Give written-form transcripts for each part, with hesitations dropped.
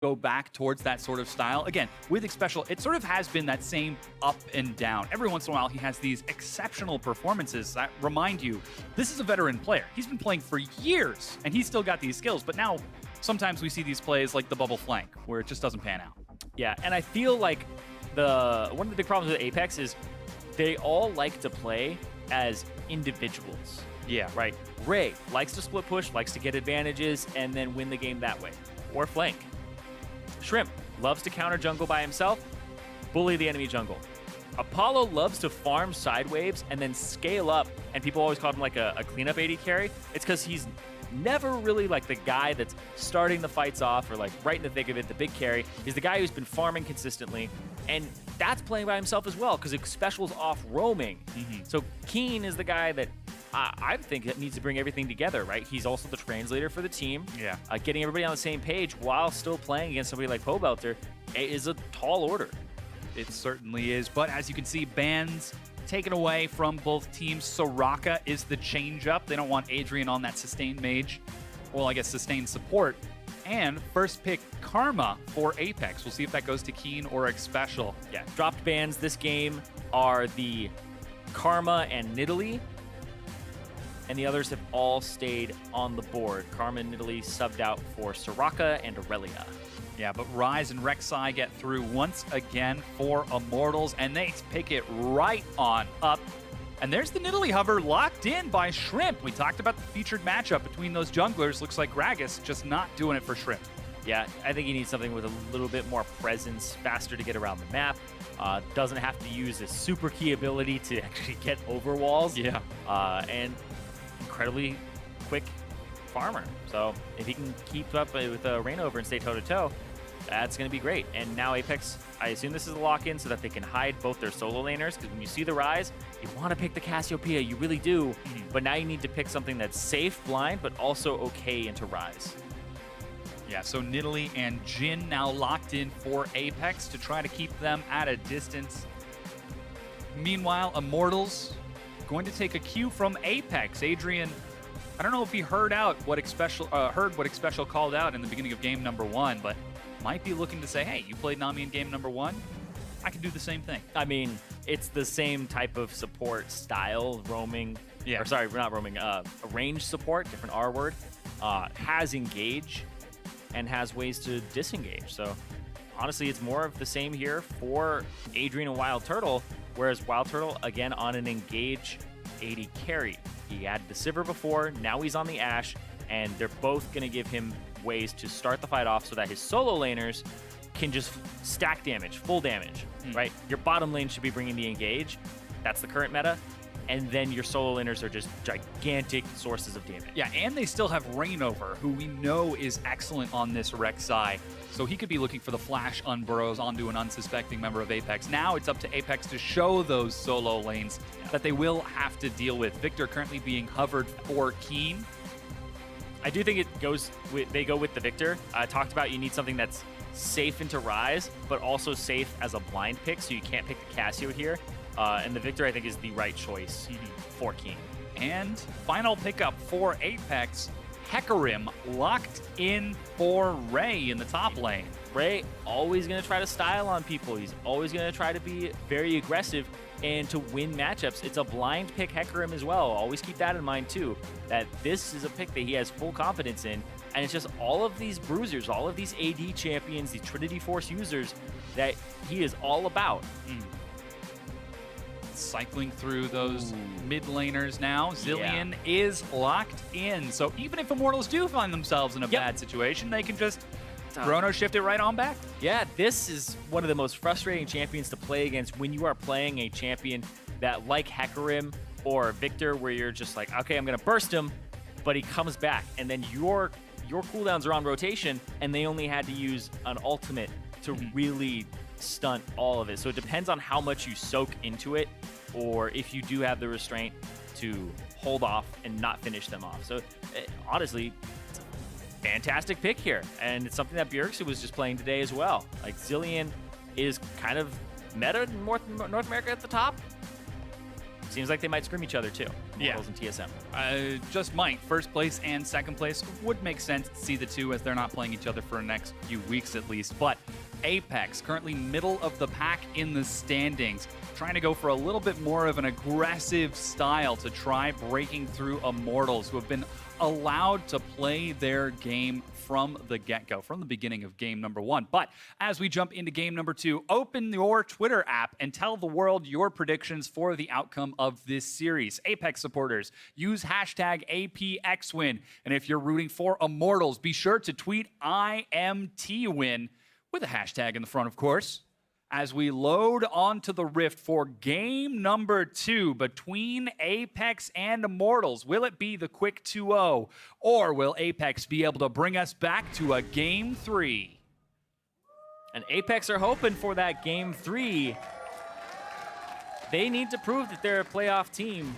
go back towards that sort of style. Again, with xSpecial, it sort of has been that same up and down. Every once in a while, he has these exceptional performances that remind you, this is a veteran player. He's been playing for years, and he's still got these skills. But now, sometimes we see these plays like the bubble flank, where it just doesn't pan out. Yeah, and I feel like one of the big problems with Apex is they all like to play as individuals. Yeah. Right? Ray likes to split push, likes to get advantages, and then win the game that way. Or flank. Shrimp loves to counter jungle by himself, bully the enemy jungle. Apollo loves to farm side waves and then scale up, and people always call him like a cleanup AD carry. It's because he's never really like the guy that's starting the fights off or like right in the thick of it, the big carry. He's the guy who's been farming consistently, and that's playing by himself as well because xSpecial's off roaming. So Keen is the guy that I think that needs to bring everything together, right? He's also the translator for the team. Yeah. Getting everybody on the same page while still playing against somebody like Pobelter is a tall order. It certainly is. But as you can see, bans taken away from both teams. Soraka is the change-up. They don't want Adrian on that sustained mage. Well, I guess sustained support. And first pick Karma for Apex. We'll see if that goes to Keen or xSpecial. Yeah, dropped bans this game are the Karma and Nidalee. And the others have all stayed on the board. Karma and Nidalee subbed out for Soraka and Aurelia. Yeah, but Ryze and Rek'Sai get through once again for Immortals, and they pick it right on up. And there's the Nidalee hover locked in by Shrimp. We talked about the featured matchup between those junglers. Looks like Gragas just not doing it for Shrimp. Yeah, I think he needs something with a little bit more presence, faster to get around the map. Doesn't have to use his super key ability to actually get over walls. Yeah. And incredibly quick farmer. So if he can keep up with Reignover and stay toe-to-toe, that's going to be great. And now Apex, I assume this is a lock-in so that they can hide both their solo laners, because when you see the Ryze, you want to pick the Cassiopeia, you really do. But now you need to pick something that's safe, blind, but also okay into Ryze. Yeah, so Nidalee and Jhin now locked in for Apex to try to keep them at a distance. Meanwhile, Immortals going to take a cue from Apex. Adrian, I don't know if he heard what xSpecial called out in the beginning of game number 1, but might be looking to say, hey, you played Nami in game number 1? I can do the same thing. I mean, it's the same type of support style, roaming, yeah. Or sorry, not roaming, range support, different R word, has engage and has ways to disengage. So honestly, it's more of the same here for Adrian and Wild Turtle, whereas Wild Turtle, again, on an engage AD carry. He had the Sivir before, now he's on the Ashe, and they're both going to give him ways to start the fight off so that his solo laners can just stack damage, full damage, right? Your bottom lane should be bringing the engage. That's the current meta. And then your solo laners are just gigantic sources of damage. Yeah, and they still have Reignover, who we know is excellent on this Rek'Sai. So he could be looking for the flash unburrows onto an unsuspecting member of Apex. Now it's up to Apex to show those solo lanes that they will have to deal with. Victor currently being hovered for Keen. I do think they go with the Victor. I talked about you need something that's safe into Ryze, but also safe as a blind pick, so you can't pick the Cassio here. And the Victor, I think, is the right choice for Keen. And final pickup for Apex, Hecarim locked in for Ray in the top lane. Ray always going to try to style on people. He's always going to try to be very aggressive and to win matchups. It's a blind pick Hecarim as well. Always keep that in mind too, that this is a pick that he has full confidence in. And it's just all of these bruisers, all of these AD champions, these Trinity Force users that he is all about. Cycling through those mid laners now. Zilean is locked in. So even if Immortals do find themselves in a bad situation, they can just Chrono shift it right on back. Yeah, this is one of the most frustrating champions to play against when you are playing a champion that, like Hecarim or Victor, where you're just like, okay, I'm going to burst him, but he comes back. And then your cooldowns are on rotation, and they only had to use an ultimate to really stunt all of it. So it depends on how much you soak into it, or if you do have the restraint to hold off and not finish them off. So honestly, it's a fantastic pick here. And it's something that Bjergsen was just playing today as well. Like, Zilean is kind of meta in North America at the top. Seems like they might scrim each other too. Yeah. Immortals and TSM. Just might. First place and second place would make sense to see the two as they're not playing each other for the next few weeks at least. But Apex, currently middle of the pack in the standings, trying to go for a little bit more of an aggressive style to try breaking through Immortals, who have been allowed to play their game from the get-go, from the beginning of game number 1. But as we jump into game number 2, open your Twitter app and tell the world your predictions for the outcome of this series. Apex supporters, use hashtag APXWin. And if you're rooting for Immortals, be sure to tweet IMTWin with a hashtag in the front, of course, as we load onto the Rift for game number 2 between Apex and Immortals. Will it be the quick 2-0, or will Apex be able to bring us back to a game 3? And Apex are hoping for that game 3. They need to prove that they're a playoff team.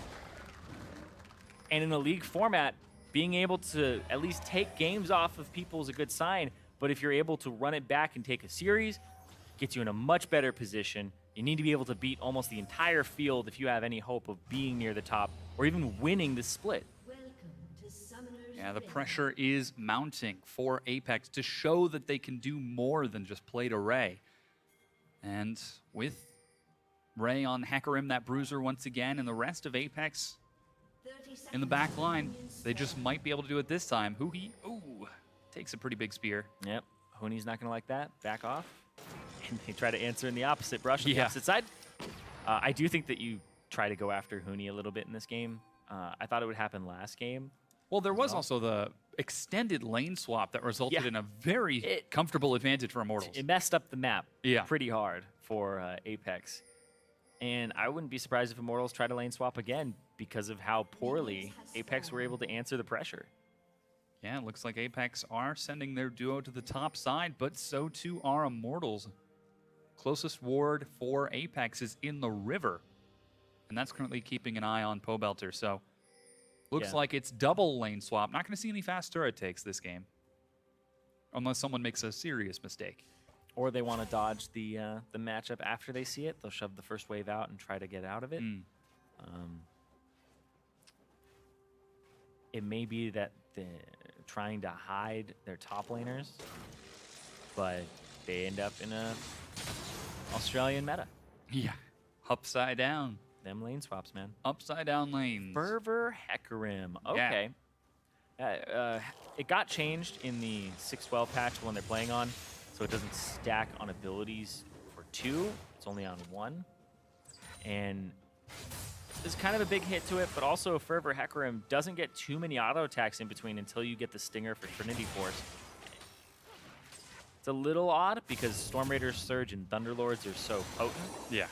And in a league format, being able to at least take games off of people is a good sign. But if you're able to run it back and take a series, gets you in a much better position. You need to be able to beat almost the entire field if you have any hope of being near the top or even winning the split. Yeah, the pressure is mounting for Apex to show that they can do more than just play to Ray. And with Ray on Hecarim, that bruiser once again, and the rest of Apex in the back line, they just might be able to do it this time. Ooh, takes a pretty big spear. Yep, Huni's not going to like that. Back off. And they try to answer in the opposite brush on the Yeah. opposite side. I do think that you try to go after Huni a little bit in this game. I thought it would happen last game. Well, there was also the extended lane swap that resulted in a very comfortable advantage for Immortals. It messed up the map pretty hard for Apex. And I wouldn't be surprised if Immortals try to lane swap again because of how poorly Apex were able to answer the pressure. Yeah, it looks like Apex are sending their duo to the top side, but so too are Immortals. Closest ward for Apex is in the river, and that's currently keeping an eye on Pobelter. So looks like it's double lane swap. Not going to see any fast turret takes this game, unless someone makes a serious mistake. Or they want to dodge the matchup after they see it. They'll shove the first wave out and try to get out of it. It may be that they're trying to hide their top laners, but they end up in a Australian meta. Yeah, upside down. Them lane swaps, man. Upside down lanes. Fervor Hecarim. Okay. It got changed in the 6.12 patch when they're playing on, so it doesn't stack on abilities for 2. It's only on 1. And there's kind of a big hit to it, but also Fervor Hecarim doesn't get too many auto attacks in between until you get the Stinger for Trinity Force. It's a little odd because Storm Raiders, Surge, and Thunderlords are so potent. Yeah.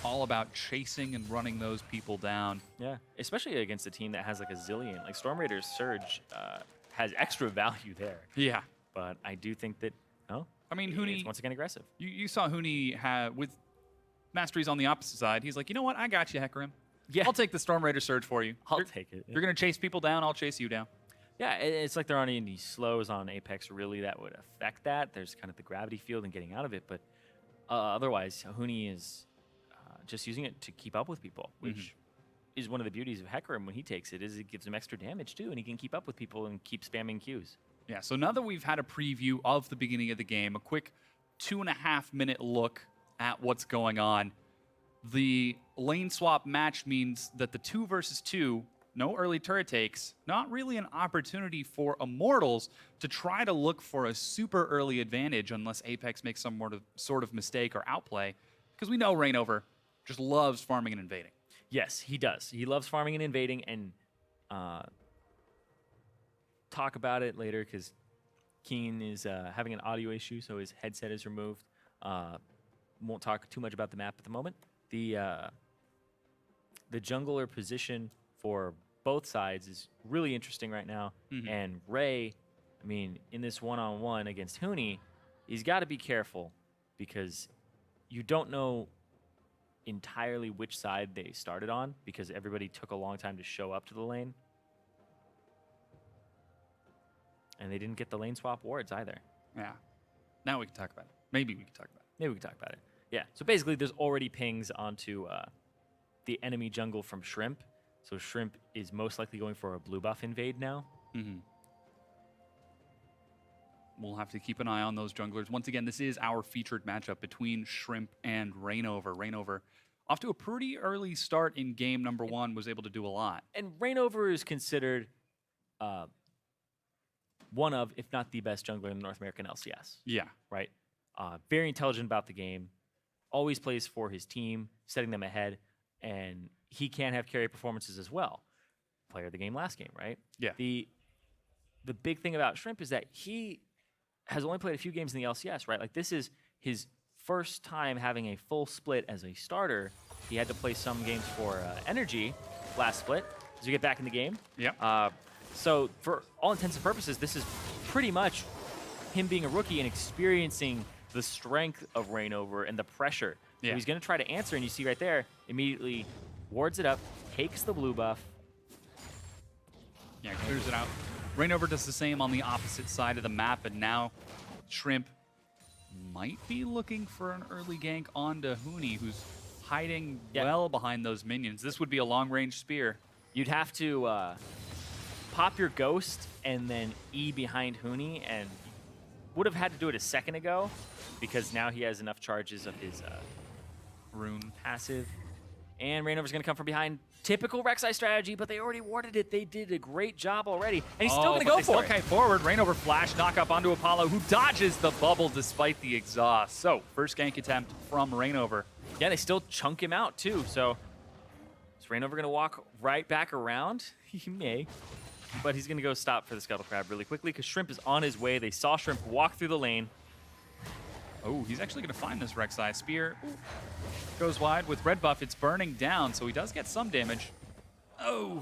All about chasing and running those people down. Yeah, especially against a team that has like a zillion. Like Storm Raiders, Surge has extra value there. Yeah. But I do think that, I mean, Huni, it's once again aggressive. You saw Huni with Masteries on the opposite side. He's like, you know what? I got you, Hecarim. Yeah. I'll take the Storm Raider Surge for you. I'll take it. You're going to chase people down, I'll chase you down. Yeah, it's like there aren't any slows on Apex really that would affect that. There's kind of the gravity field and getting out of it, but otherwise, Huni is just using it to keep up with people, which is one of the beauties of Hecarim when he takes it, is it gives him extra damage too, and he can keep up with people and keep spamming Qs. Yeah, so now that we've had a preview of the beginning of the game, a quick 2.5-minute look at what's going on, the lane swap match means that the 2 versus 2, no early turret takes, not really an opportunity for Immortals to try to look for a super early advantage unless Apex makes some sort of mistake or outplay, because we know Reignover just loves farming and invading. Yes, he does. He loves farming and invading, and talk about it later because Keen is having an audio issue, so his headset is removed. Won't talk too much about the map at the moment. The jungler position for both sides is really interesting right now. And Ray, I mean, in this one-on-one against Huni, he's got to be careful because you don't know entirely which side they started on because everybody took a long time to show up to the lane. And they didn't get the lane swap wards either. Yeah. Now we can talk about it. Maybe we can talk about it. Maybe we can talk about it. Yeah, so basically there's already pings onto the enemy jungle from Shrimp. So Shrimp is most likely going for a blue buff invade now. We'll have to keep an eye on those junglers. Once again, this is our featured matchup between Shrimp and Rainover. Rainover, off to a pretty early start in game number 1, was able to do a lot. And Rainover is considered one of, if not the best jungler in the North American LCS. Yeah. Right? Very intelligent about the game. Always plays for his team, setting them ahead. And he can have carry performances as well. Player of the game last game, right? Yeah. The big thing about Shrimp is that he has only played a few games in the LCS, right? Like, this is his first time having a full split as a starter. He had to play some games for Energy last split to get back in the game. Yeah. So for all intents and purposes, this is pretty much him being a rookie and experiencing the strength of Rainover and the pressure. Yeah. So he's going to try to answer, and you see right there, immediately wards it up, takes the blue buff. Yeah, clears it out. Rainover does the same on the opposite side of the map, and now Shrimp might be looking for an early gank onto Huni, who's hiding well behind those minions. This would be a long-range spear. You'd have to pop your Ghost and then E behind Huni, and would have had to do it a second ago because now he has enough charges of his rune passive. And Rainover's going to come from behind. Typical Rek'Sai strategy, but they already warded it. They did a great job already. And he's still going to go for it. Okay, forward. Rainover flash, knock up onto Apollo, who dodges the bubble despite the exhaust. So, first gank attempt from Rainover. Yeah, they still chunk him out, too. So, is Rainover going to walk right back around? He may. But he's going to go stop for the Scuttle Crab really quickly because Shrimp is on his way. They saw Shrimp walk through the lane. Oh, he's actually going to find this Rek'Sai. Spear goes wide. With red buff, it's burning down, so he does get some damage. Oh.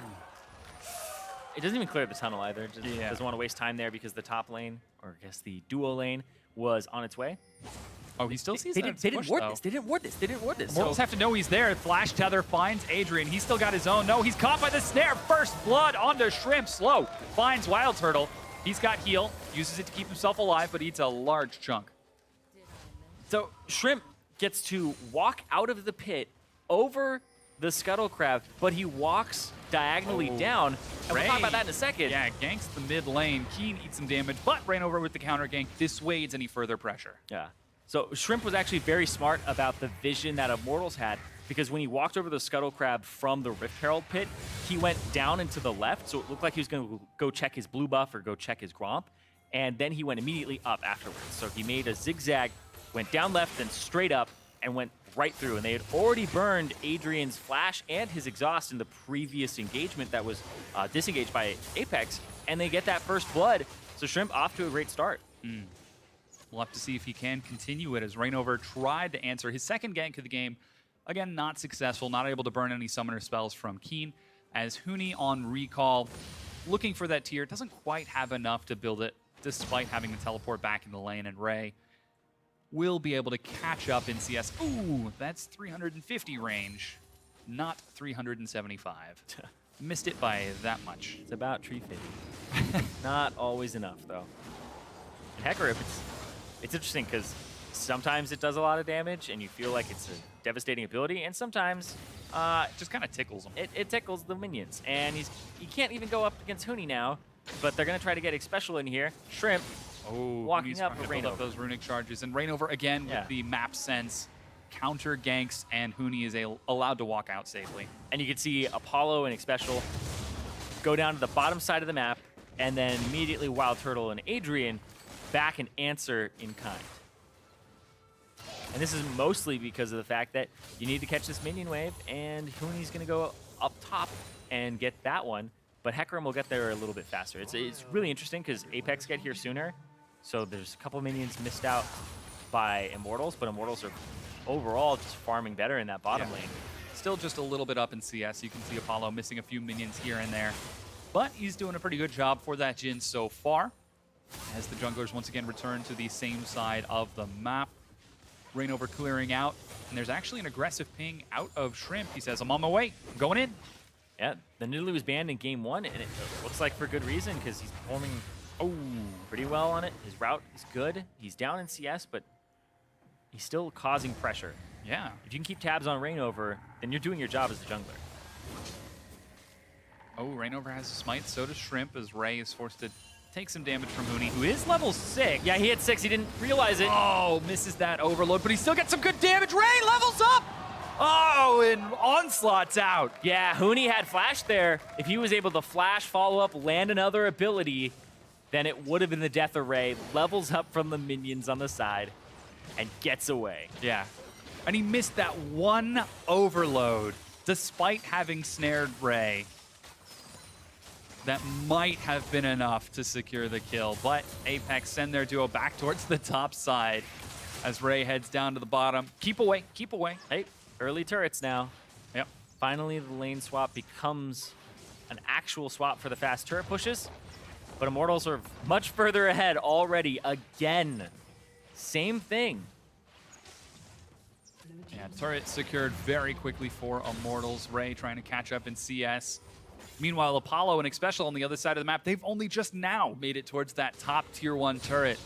It doesn't even clear the tunnel either. Just doesn't want to waste time there because the top lane, or I guess the duo lane, was on its way. Oh, he still sees They didn't ward this. They didn't ward this. They didn't ward this. Immortals have to know he's there. Flash tether finds Adrian. He's still got his own. No, he's caught by the snare. First blood onto Shrimp. Slow. Finds Wild Turtle. He's got heal. Uses it to keep himself alive, but eats a large chunk. So Shrimp gets to walk out of the pit over the Scuttle Crab, but he walks diagonally down. And we'll talk about that in a second. Yeah, ganks the mid lane. Keen eats some damage, but Rainover with the counter gank dissuades any further pressure. Yeah. So Shrimp was actually very smart about the vision that Immortals had, because when he walked over the Scuttle Crab from the Rift Herald pit, he went down and to the left, so it looked like he was going to go check his blue buff or go check his Gromp, and then he went immediately up afterwards. So he made a zigzag, went down left, then straight up, and went right through. And they had already burned Adrian's flash and his exhaust in the previous engagement that was disengaged by APX, and they get that first blood. So Shrimp off to a great start. We'll have to see if he can continue it, as Rainover tried to answer his second gank of the game. Again, not successful, not able to burn any summoner spells from Keen, as Huni on recall, looking for that tier, doesn't quite have enough to build it, despite having to teleport back in the lane, and Ray will be able to catch up in CS. Ooh, that's 350 range, not 375. Missed it by that much. It's about 350. Not always enough, though. And Hecarim, it's interesting because sometimes it does a lot of damage and you feel like it's a devastating ability, and sometimes it just kind of tickles him. It tickles the minions. And he can't even go up against Huni now, but they're going to try to get a special in here. Shrimp walking up for Rainover. Those runic charges. And Rainover again with the map sense, counter ganks, and Huni is allowed to walk out safely. And you can see Apollo and Xpecial go down to the bottom side of the map, and then immediately Wild Turtle and Adrian back and answer in kind. And this is mostly because of the fact that you need to catch this minion wave, and Huni's going to go up top and get that one, but Hecarim will get there a little bit faster. It's really interesting because Apex get here sooner, so there's a couple minions missed out by Immortals, but Immortals are overall just farming better in that bottom lane. Still just a little bit up in CS. You can see Apollo missing a few minions here and there, but he's doing a pretty good job for that Jhin so far, as the junglers once again return to the same side of the map. Rainover clearing out, and there's actually an aggressive ping out of Shrimp. He says, I'm on my way, I'm going in. Yeah, the Nidalee was banned in game 1, and it looks like for good reason, because he's performing pretty well on it. His route is good. He's down in CS, but he's still causing pressure. Yeah. If you can keep tabs on Reignover, then you're doing your job as a jungler. Oh, Reignover has a smite, so does Shrimp, as Ray is forced to take some damage from Huni, who is level 6. Yeah, he hit 6. He didn't realize it. Oh, misses that overload, but he still gets some good damage. Ray levels up! Oh, and Onslaught's out. Yeah, Huni had flash there. If he was able to flash, follow up, land another ability, then it would have been the death of Ray. Levels up from the minions on the side and gets away. Yeah. And he missed that one overload, despite having snared Ray. That might have been enough to secure the kill, but Apex send their duo back towards the top side as Ray heads down to the bottom. Keep away, keep away. Hey, early turrets now. Yep. Finally, the lane swap becomes an actual swap for the fast turret pushes, but Immortals are much further ahead already again. Same thing. Yeah, turret secured very quickly for Immortals. Ray trying to catch up in CS. Meanwhile, Apollo and Xpecial on the other side of the map, they've only just now made it towards that top tier 1 turret.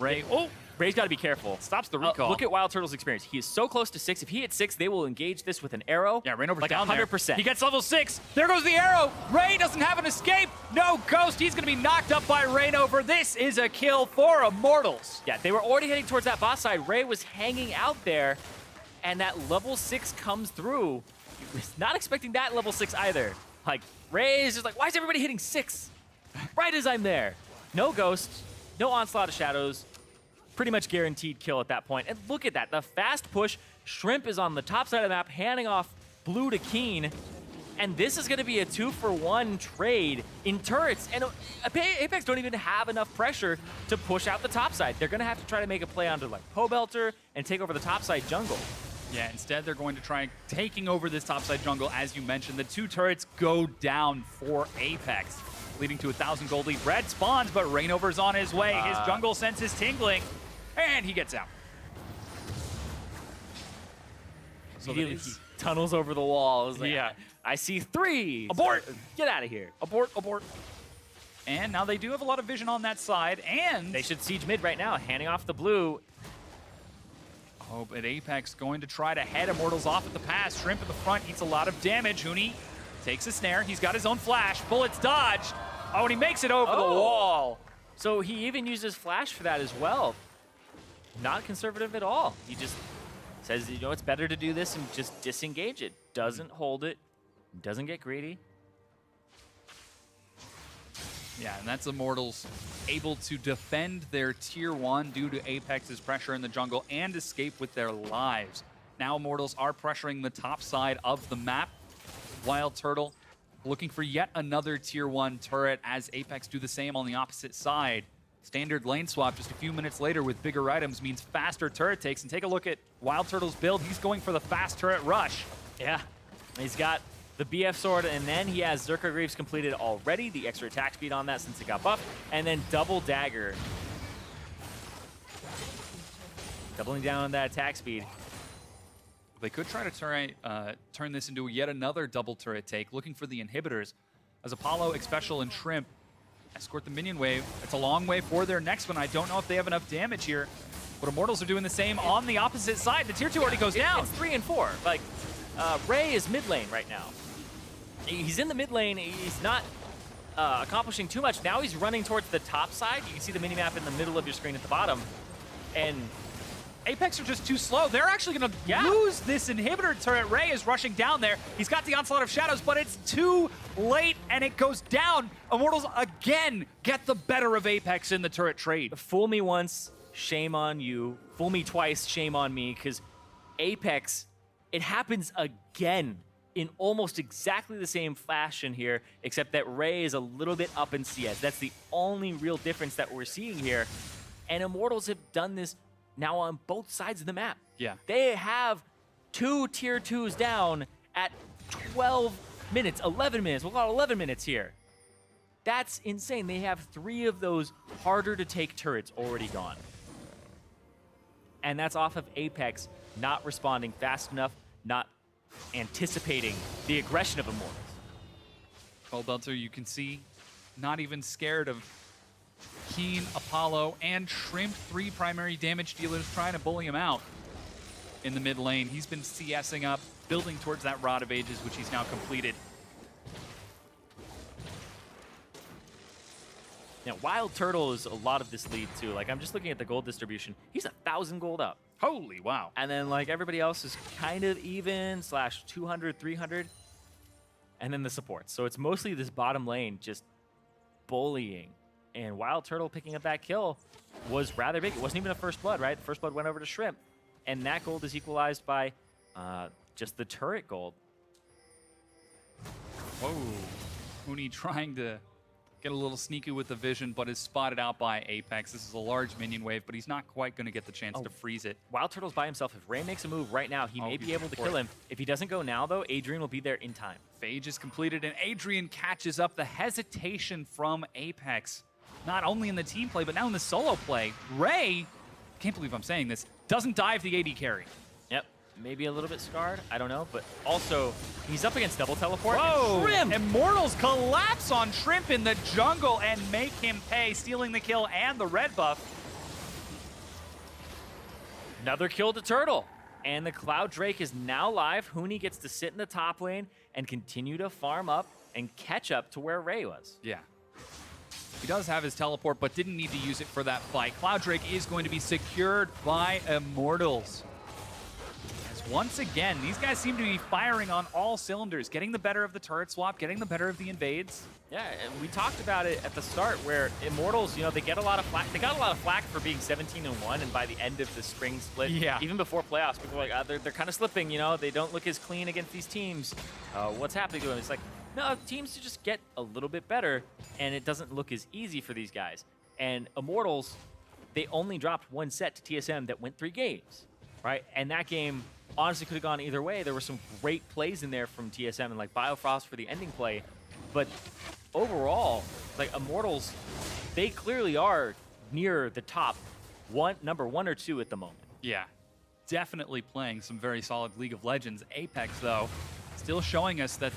Ray, oh! Ray's got to be careful. Stops the recall. Look at Wild Turtle's experience. He is so close to 6. If he hits 6, they will engage this with an arrow. Yeah, Reignover's like down 100%. there. He gets level 6. There goes the arrow. Ray doesn't have an escape. No ghost. He's going to be knocked up by Reignover. This is a kill for Immortals. Yeah, they were already heading towards that bot side. Ray was hanging out there, and that level 6 comes through. He was not expecting that level 6 either. Like, Ray is just like, why is everybody hitting 6? Right as I'm there. No ghost, no onslaught of shadows. Pretty much guaranteed kill at that point. And look at that, the fast push. Shrimp is on the top side of the map, handing off blue to Keen. And this is going to be a 2-for-1 trade in turrets. And Apex don't even have enough pressure to push out the top side. They're going to have to try to make a play onto like Pobelter and take over the top side jungle. Yeah, instead they're going to try taking over this topside jungle. As you mentioned, the 2 turrets go down for Apex, leading to 1,000 gold lead. Red spawns, but Reignover's on his way. His jungle sense is tingling, and he gets out. So he tunnels over the wall. Like, yeah. I see 3. Abort! Get out of here. Abort, abort. And now they do have a lot of vision on that side, and They should siege mid right now, handing off the blue. oh, but Apex going to try to head Immortals off at the pass. Shrimp in the front eats a lot of damage. Huni takes a snare. He's got his own flash. Bullets dodge. Oh, and he makes it over the wall. So he even uses flash for that as well. Not conservative at all. He just says, you know, it's better to do this and just disengage it. Doesn't hold it. Doesn't get greedy. Yeah, and that's Immortals able to defend their tier 1 due to Apex's pressure in the jungle and escape with their lives. Now Immortals are pressuring the top side of the map. Wild Turtle looking for yet another tier 1 turret as Apex do the same on the opposite side. Standard lane swap just a few minutes later with bigger items means faster turret takes. And take a look at Wild Turtle's build. He's going for the fast turret rush. Yeah, he's got the BF sword, and then he has Zerka Greaves completed already. The extra attack speed on that since it got buffed. And then double dagger. Doubling down on that attack speed. They could try to turn this into yet another double turret take, looking for the inhibitors. As Apollo, Xpecial, and Shrimp escort the minion wave. It's a long way for their next one. I don't know if they have enough damage here, but Immortals are doing the same on the opposite side. The tier 2 already goes down. It's 3 and 4. Like, Ray is mid lane right now. He's in the mid lane. He's not accomplishing too much. Now he's running towards the top side. You can see the minimap in the middle of your screen at the bottom. And Apex are just too slow. They're actually going to lose this inhibitor turret. Ray is rushing down there. He's got the Onslaught of Shadows, but it's too late, and it goes down. Immortals again get the better of Apex in the turret trade. Fool me once, shame on you. Fool me twice, shame on me, because Apex, it happens again in almost exactly the same fashion here, except that Ray is a little bit up in CS. That's the only real difference that we're seeing here. And Immortals have done this now on both sides of the map. Yeah. They have 2 tier 2s down at 12 minutes, 11 minutes. We'll call it 11 minutes here. That's insane. They have 3 of those harder to take turrets already gone. And that's off of Apex not responding fast enough, not anticipating the aggression of Immortals. Pobelter, you can see, not even scared of Keen, Apollo, and Shrimp, 3 primary damage dealers trying to bully him out in the mid lane. He's been CSing up, building towards that Rod of Ages, which he's now completed. Now, Wild Turtle is a lot of this lead, too. Like, I'm just looking at the gold distribution. He's 1,000 gold up. Holy wow. And then, like, everybody else is kind of even, / 200, 300. And then the supports. So it's mostly this bottom lane just bullying. And Wild Turtle picking up that kill was rather big. It wasn't even a first blood, right? The first blood went over to Shrimp. And that gold is equalized by just the turret gold. Whoa. Huni trying to get a little sneaky with the vision, but is spotted out by Apex. This is a large minion wave, but he's not quite going to get the chance to freeze it. Wild Turtle's by himself. If Ray makes a move right now, he may be able to kill him. If he doesn't go now, though, Adrian will be there in time. Phage is completed, and Adrian catches up. The hesitation from Apex, not only in the team play, but now in the solo play. Ray, can't believe I'm saying this, doesn't dive the AD carry. Yep. Maybe a little bit scarred. I don't know. But also, he's up against double teleport. Whoa! Shrimp! Immortals collapse on Shrimp in the jungle and make him pay, stealing the kill and the red buff. Another kill to Turtle. And the Cloud Drake is now live. Huni gets to sit in the top lane and continue to farm up and catch up to where Ray was. Yeah. He does have his teleport, but didn't need to use it for that fight. Cloud Drake is going to be secured by Immortals. As once again, these guys seem to be firing on all cylinders, getting the better of the turret swap, getting the better of the invades. Yeah, and we talked about it at the start where Immortals, you know, they get a lot of flack. They got a lot of flack for being 17-1, and by the end of the spring split, even before playoffs, people are like, they're kind of slipping, you know, they don't look as clean against these teams. What's happening to them? It's like, no, teams just get a little bit better, and it doesn't look as easy for these guys. And Immortals, they only dropped 1 set to TSM that went 3 games, right? And that game honestly could have gone either way. There were some great plays in there from TSM and like Biofrost for the ending play, but overall, like Immortals, they clearly are near the top number 1 or 2 at the moment. Yeah, definitely playing some very solid League of Legends. Apex, though, still showing us that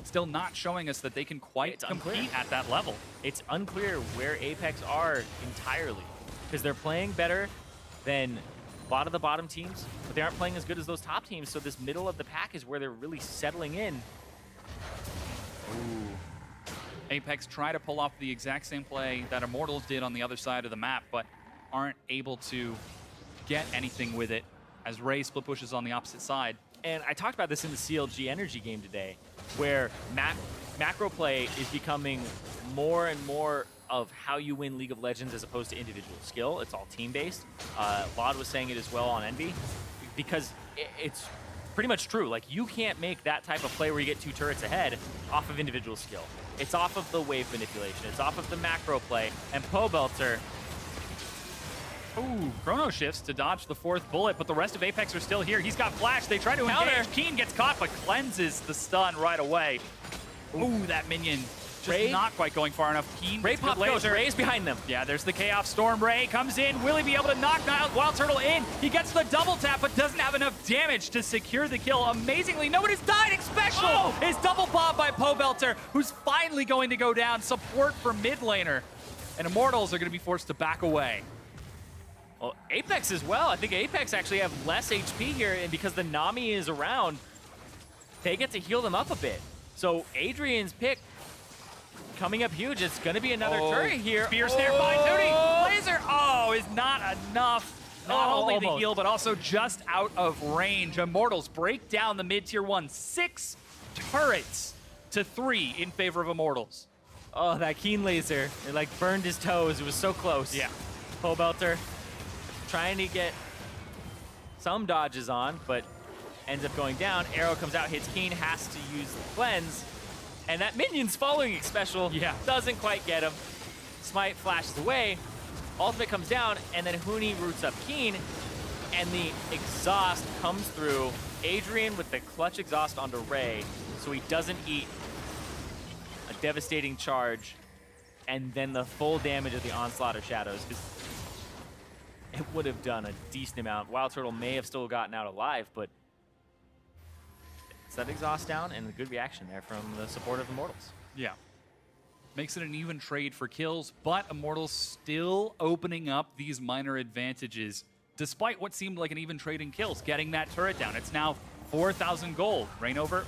still not showing us that they can quite compete at that level. It's unclear where Apex are entirely, because they're playing better than a lot of the bottom teams, but they aren't playing as good as those top teams, so this middle of the pack is where they're really settling in. Ooh. Apex try to pull off the exact same play that Immortals did on the other side of the map, but aren't able to get anything with it as Ray split pushes on the opposite side. And I talked about this in the CLG Energy game today, where macro play is becoming more and more of how you win League of Legends as opposed to individual skill. It's all team-based. VOD was saying it as well on Envy, because it's pretty much true. Like, you can't make that type of play where you get 2 turrets ahead off of individual skill. It's off of the wave manipulation. It's off of the macro play. And Pobelter, ooh, chrono shifts to dodge the 4th bullet, but the rest of Apex are still here. He's got flash. They try to engage. Keen gets caught, but cleanses the stun right away. Ooh, that minion just not quite going far enough. Keen Ray pop goes. Ray's behind them. Yeah, there's the Chaos Storm. Ray comes in. Will he be able to knock Wild Turtle in? He gets the double tap, but doesn't have enough damage to secure the kill. Amazingly, nobody's died. Special is double bomb by Pobelter, who's finally going to go down. Support for mid laner. And Immortals are going to be forced to back away. Well, Apex as well. I think Apex actually have less HP here, and because the Nami is around, they get to heal them up a bit. So Adrian's pick coming up huge. It's going to be another turret here. Spear snare by Tootie. Laser, is not enough. Not only the heal, but also just out of range. Immortals break down the mid-tier 1. 6 turrets to 3 in favor of Immortals. Oh, that Keen laser. It like burned his toes. It was so close. Yeah. Pobelter trying to get some dodges on, but ends up going down. Arrow comes out, hits Keen, has to use the cleanse. And that minion's following special doesn't quite get him. Smite flashes away. Ultimate comes down, and then Huni roots up Keen, and the exhaust comes through. Adrian with the clutch exhaust onto Ray, so he doesn't eat a devastating charge, and then the full damage of the Onslaught of Shadows. It would have done a decent amount. Wild Turtle may have still gotten out alive, but it's that exhaust down and a good reaction there from the support of Immortals. Yeah. Makes it an even trade for kills, but Immortals still opening up these minor advantages, despite what seemed like an even trade in kills, getting that turret down. It's now 4,000 gold. Reignover,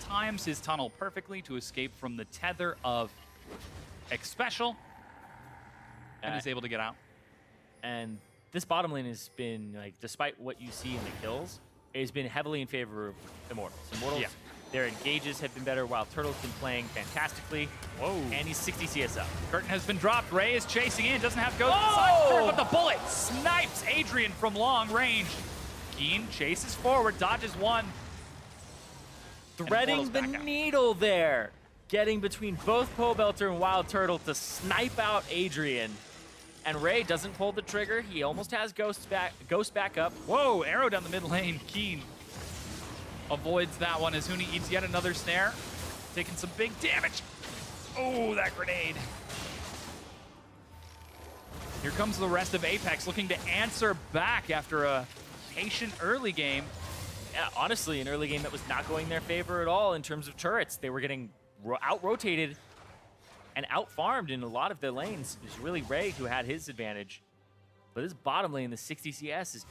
times his tunnel perfectly to escape from the tether of X Special, and is able to get out. And this bottom lane has been, like, despite what you see in the kills, it has been heavily in favor of Immortals. Immortals, their engages have been better, while Turtle's been playing fantastically. Whoa. And he's 60 CS up. Curtain has been dropped. Ray is chasing in, doesn't have Ghost inside, but the bullet snipes Adrian from long range. Keen chases forward, dodges one. Threading the needle there. Getting between both Pobelter and Wild Turtle to snipe out Adrian. And Ray doesn't pull the trigger. He almost has Ghost back up. Whoa, arrow down the mid lane. Keen avoids that one as Huni eats yet another snare. Taking some big damage. Oh, that grenade. Here comes the rest of Apex looking to answer back after a patient early game. Yeah, honestly, an early game that was not going in their favor at all in terms of turrets. They were getting out-rotated and out-farmed in a lot of the lanes. It was really Ray who had his advantage. But this bottom lane, the 60 CS, is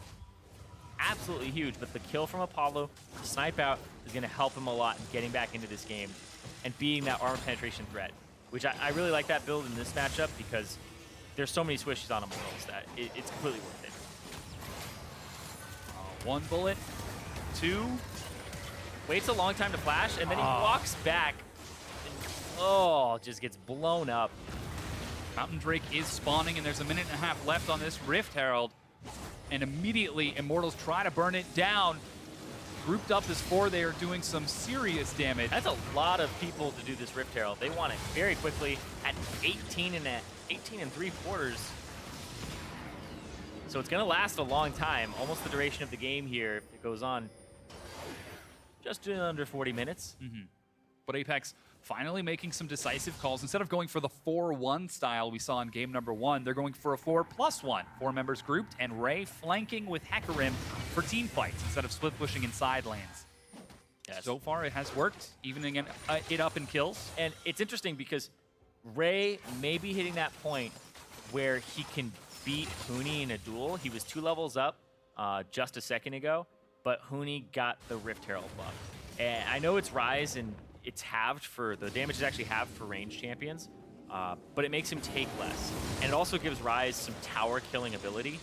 absolutely huge. But the kill from Apollo, the snipe out, is going to help him a lot in getting back into this game and being that armor penetration threat, which I really like that build in this matchup because there's so many swishes on Immortals that it's completely worth it. One bullet, two. Waits a long time to flash, and then he walks back. And, just gets blown up. Mountain Drake is spawning, and there's a minute and a half left on this Rift Herald. And immediately, Immortals try to burn it down. Grouped up as four, they are doing some serious damage. That's a lot of people to do this Rift Herald. They want it very quickly at 18 and 3/4. So it's going to last a long time, almost the duration of the game here. It goes on just under 40 minutes. But Apex finally making some decisive calls. Instead of going for the 4-1 style we saw in game number 1, they're going for a 4+1. 4 members grouped, and Ray flanking with Hecarim for team fights instead of split pushing inside lanes. Yes. So far, it has worked, evening it up in kills. And it's interesting because Ray may be hitting that point where he can beat Huni in a duel. He was 2 levels up just a second ago, but Huni got the Rift Herald buff. And I know it's Rise and it's halved for, the damage is actually halved for range champions, but it makes him take less. And it also gives Rise some tower killing ability.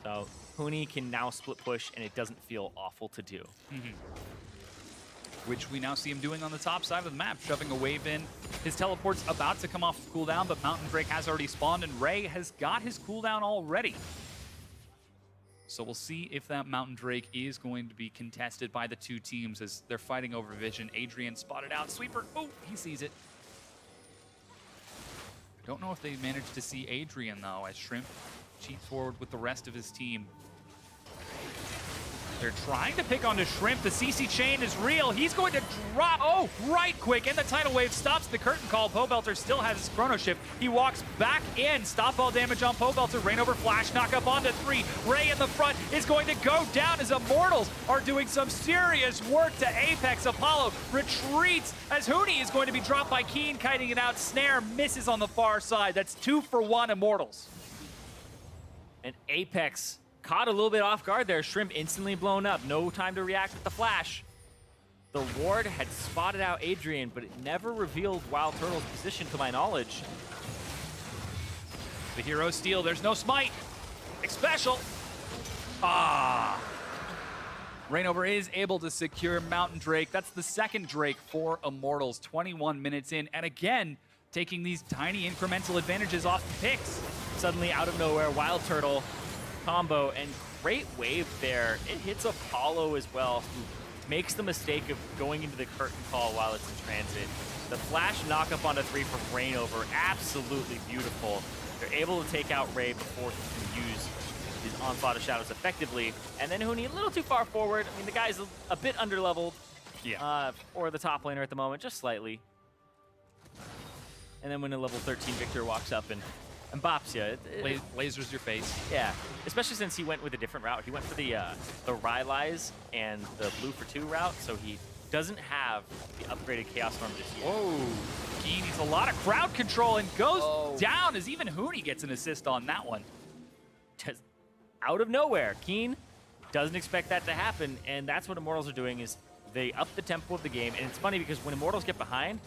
So Huni can now split push and it doesn't feel awful to do. Which we now see him doing on the top side of the map, shoving a wave in. His teleport's about to come off of cooldown, but Mountain Drake has already spawned, and Ray has got his cooldown already. So we'll see if that Mountain Drake is going to be contested by the two teams as they're fighting over vision. Adrian spotted out. Sweeper, he sees it. I don't know if they managed to see Adrian, though, as Shrimp cheats forward with the rest of his team. They're trying to pick onto Shrimp. The CC chain is real. He's going to drop, right quick, and the tidal wave stops the curtain call. Pobelter still has his chrono shift. He walks back in. Stop all damage on Pobelter. Reignover flash, knock up onto 3. Ray in the front is going to go down as Immortals are doing some serious work to Apex. Apollo retreats as Huni is going to be dropped by Keen, kiting it out. Snare misses on the far side. That's 2 for 1 Immortals. And Apex caught a little bit off guard there. Shrimp instantly blown up. No time to react with the flash. The ward had spotted out Adrian, but it never revealed Wild Turtle's position to my knowledge. The hero steal. There's no smite. Special. Reignover is able to secure Mountain Drake. That's the second Drake for Immortals. 21 minutes in. And again, taking these tiny incremental advantages off the picks. Suddenly, out of nowhere, Wild Turtle combo, and great wave there. It hits Apollo as well, who makes the mistake of going into the curtain call while it's in transit. The flash knock up onto 3 from Reignover, absolutely beautiful. They're able to take out Ray before he can use his Onslaught of Shadows effectively. And then Huni a little too far forward. I mean, the guy's a bit underleveled for the top laner at the moment, just slightly. And then when a level 13 Victor walks up and bops you. Lasers your face. Yeah, especially since he went with a different route. He went for the Rylai's and the blue for 2 route, so he doesn't have the upgraded Chaos Storm just yet. Whoa. Keen needs a lot of crowd control and goes down as even Huni gets an assist on that one. Just out of nowhere, Keen doesn't expect that to happen, and that's what Immortals are doing is they up the tempo of the game. And it's funny because when Immortals get behind,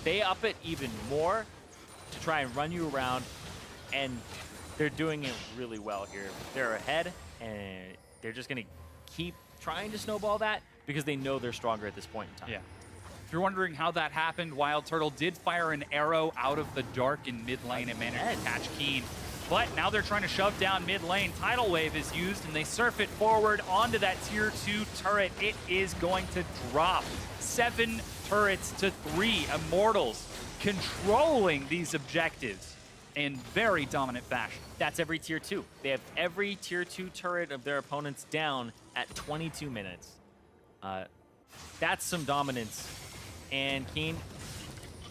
they up it even more to try and run you around, and they're doing it really well here. They're ahead, and they're just going to keep trying to snowball that because they know they're stronger at this point in time. Yeah. If you're wondering how that happened, Wild Turtle did fire an arrow out of the dark in mid lane and managed to catch Keen. But now they're trying to shove down mid lane. Tidal Wave is used, and they surf it forward onto that tier 2 turret. It is going to drop 7 turrets to 3. Immortals controlling these objectives in very dominant fashion. That's every tier 2. They have every tier 2 turret of their opponents down at 22 minutes. That's some dominance. And Keen,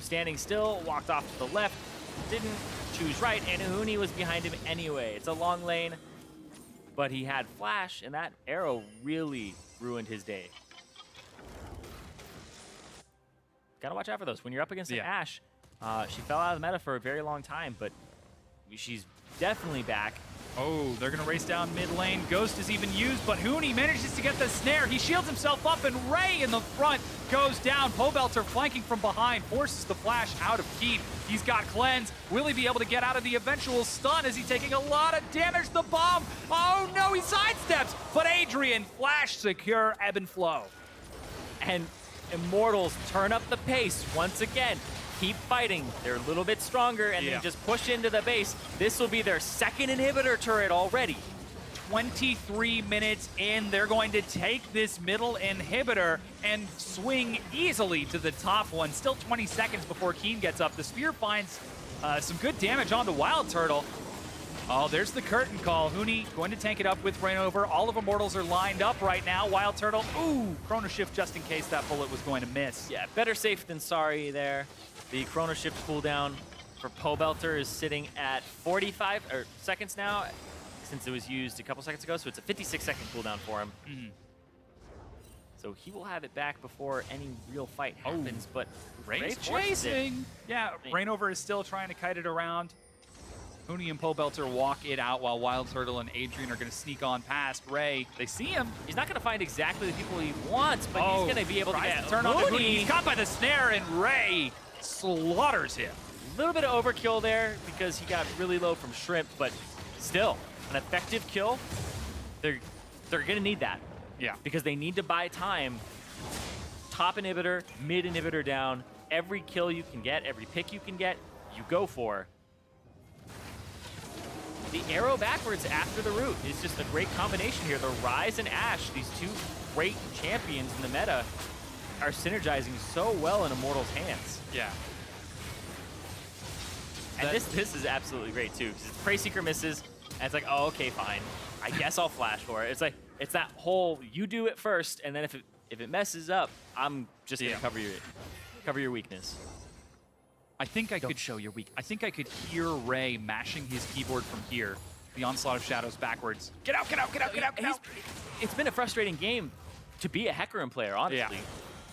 standing still, walked off to the left, didn't choose right, and Huni was behind him anyway. It's a long lane, but he had flash, and that arrow really ruined his day. Gotta watch out for those. When you're up against an Ashe, she fell out of the meta for a very long time, but she's definitely back. Oh, they're going to race down mid lane. Ghost is even used, but Huni manages to get the snare. He shields himself up, and Ray in the front goes down. Pobelter flanking from behind, forces the flash out of Keen. He's got cleanse. Will he be able to get out of the eventual stun? Is he taking a lot of damage? The bomb. Oh, no, he sidesteps. But Adrian, flash secure, ebb and flow. And Immortals turn up the pace once again. Keep fighting. They're a little bit stronger, and then just push into the base. This will be their second inhibitor turret already. 23 minutes in, they're going to take this middle inhibitor and swing easily to the top one. Still 20 seconds before Keen gets up. The spear finds some good damage onto Wild Turtle. Oh, there's the curtain call. Huni going to tank it up with Rainover. All of Immortals are lined up right now. Wild Turtle, ooh, Chrono Shift just in case that bullet was going to miss. Yeah, better safe than sorry there. The Chrono Shift cooldown for Pobelter is sitting at 45 seconds now, since it was used a couple seconds ago, so it's a 56-second cooldown for him. So he will have it back before any real fight happens, but Ray's chasing. Yeah, Rainover is still trying to kite it around. Huni and Pobelter walk it out while Wild Turtle and Adrian are going to sneak on past Ray. They see him. He's not going to find exactly the people he wants, but he's going to be able to get turn on Huni. He's caught by the snare, and Ray slaughters him. A little bit of overkill there because he got really low from Shrimp, but still, an effective kill. They're going to need that. Yeah. Because they need to buy time. Top inhibitor, mid inhibitor down. Every kill you can get, every pick you can get, you go for. The arrow backwards after the root is just a great combination here. The Ryze and Ashe, these two great champions in the meta, are synergizing so well in Immortals' hands. Yeah. And this is absolutely great too, because Prey Seeker misses, and it's like, oh, okay, fine. I guess I'll flash for it. It's like, it's that whole, you do it first, and then if it messes up, I'm just gonna cover your weakness. I think I could show your weakness. I think I could hear Ray mashing his keyboard from here. The Onslaught of Shadows backwards. Get out, get out, get out, get out, get out. It's been a frustrating game to be a Hecarim player, honestly.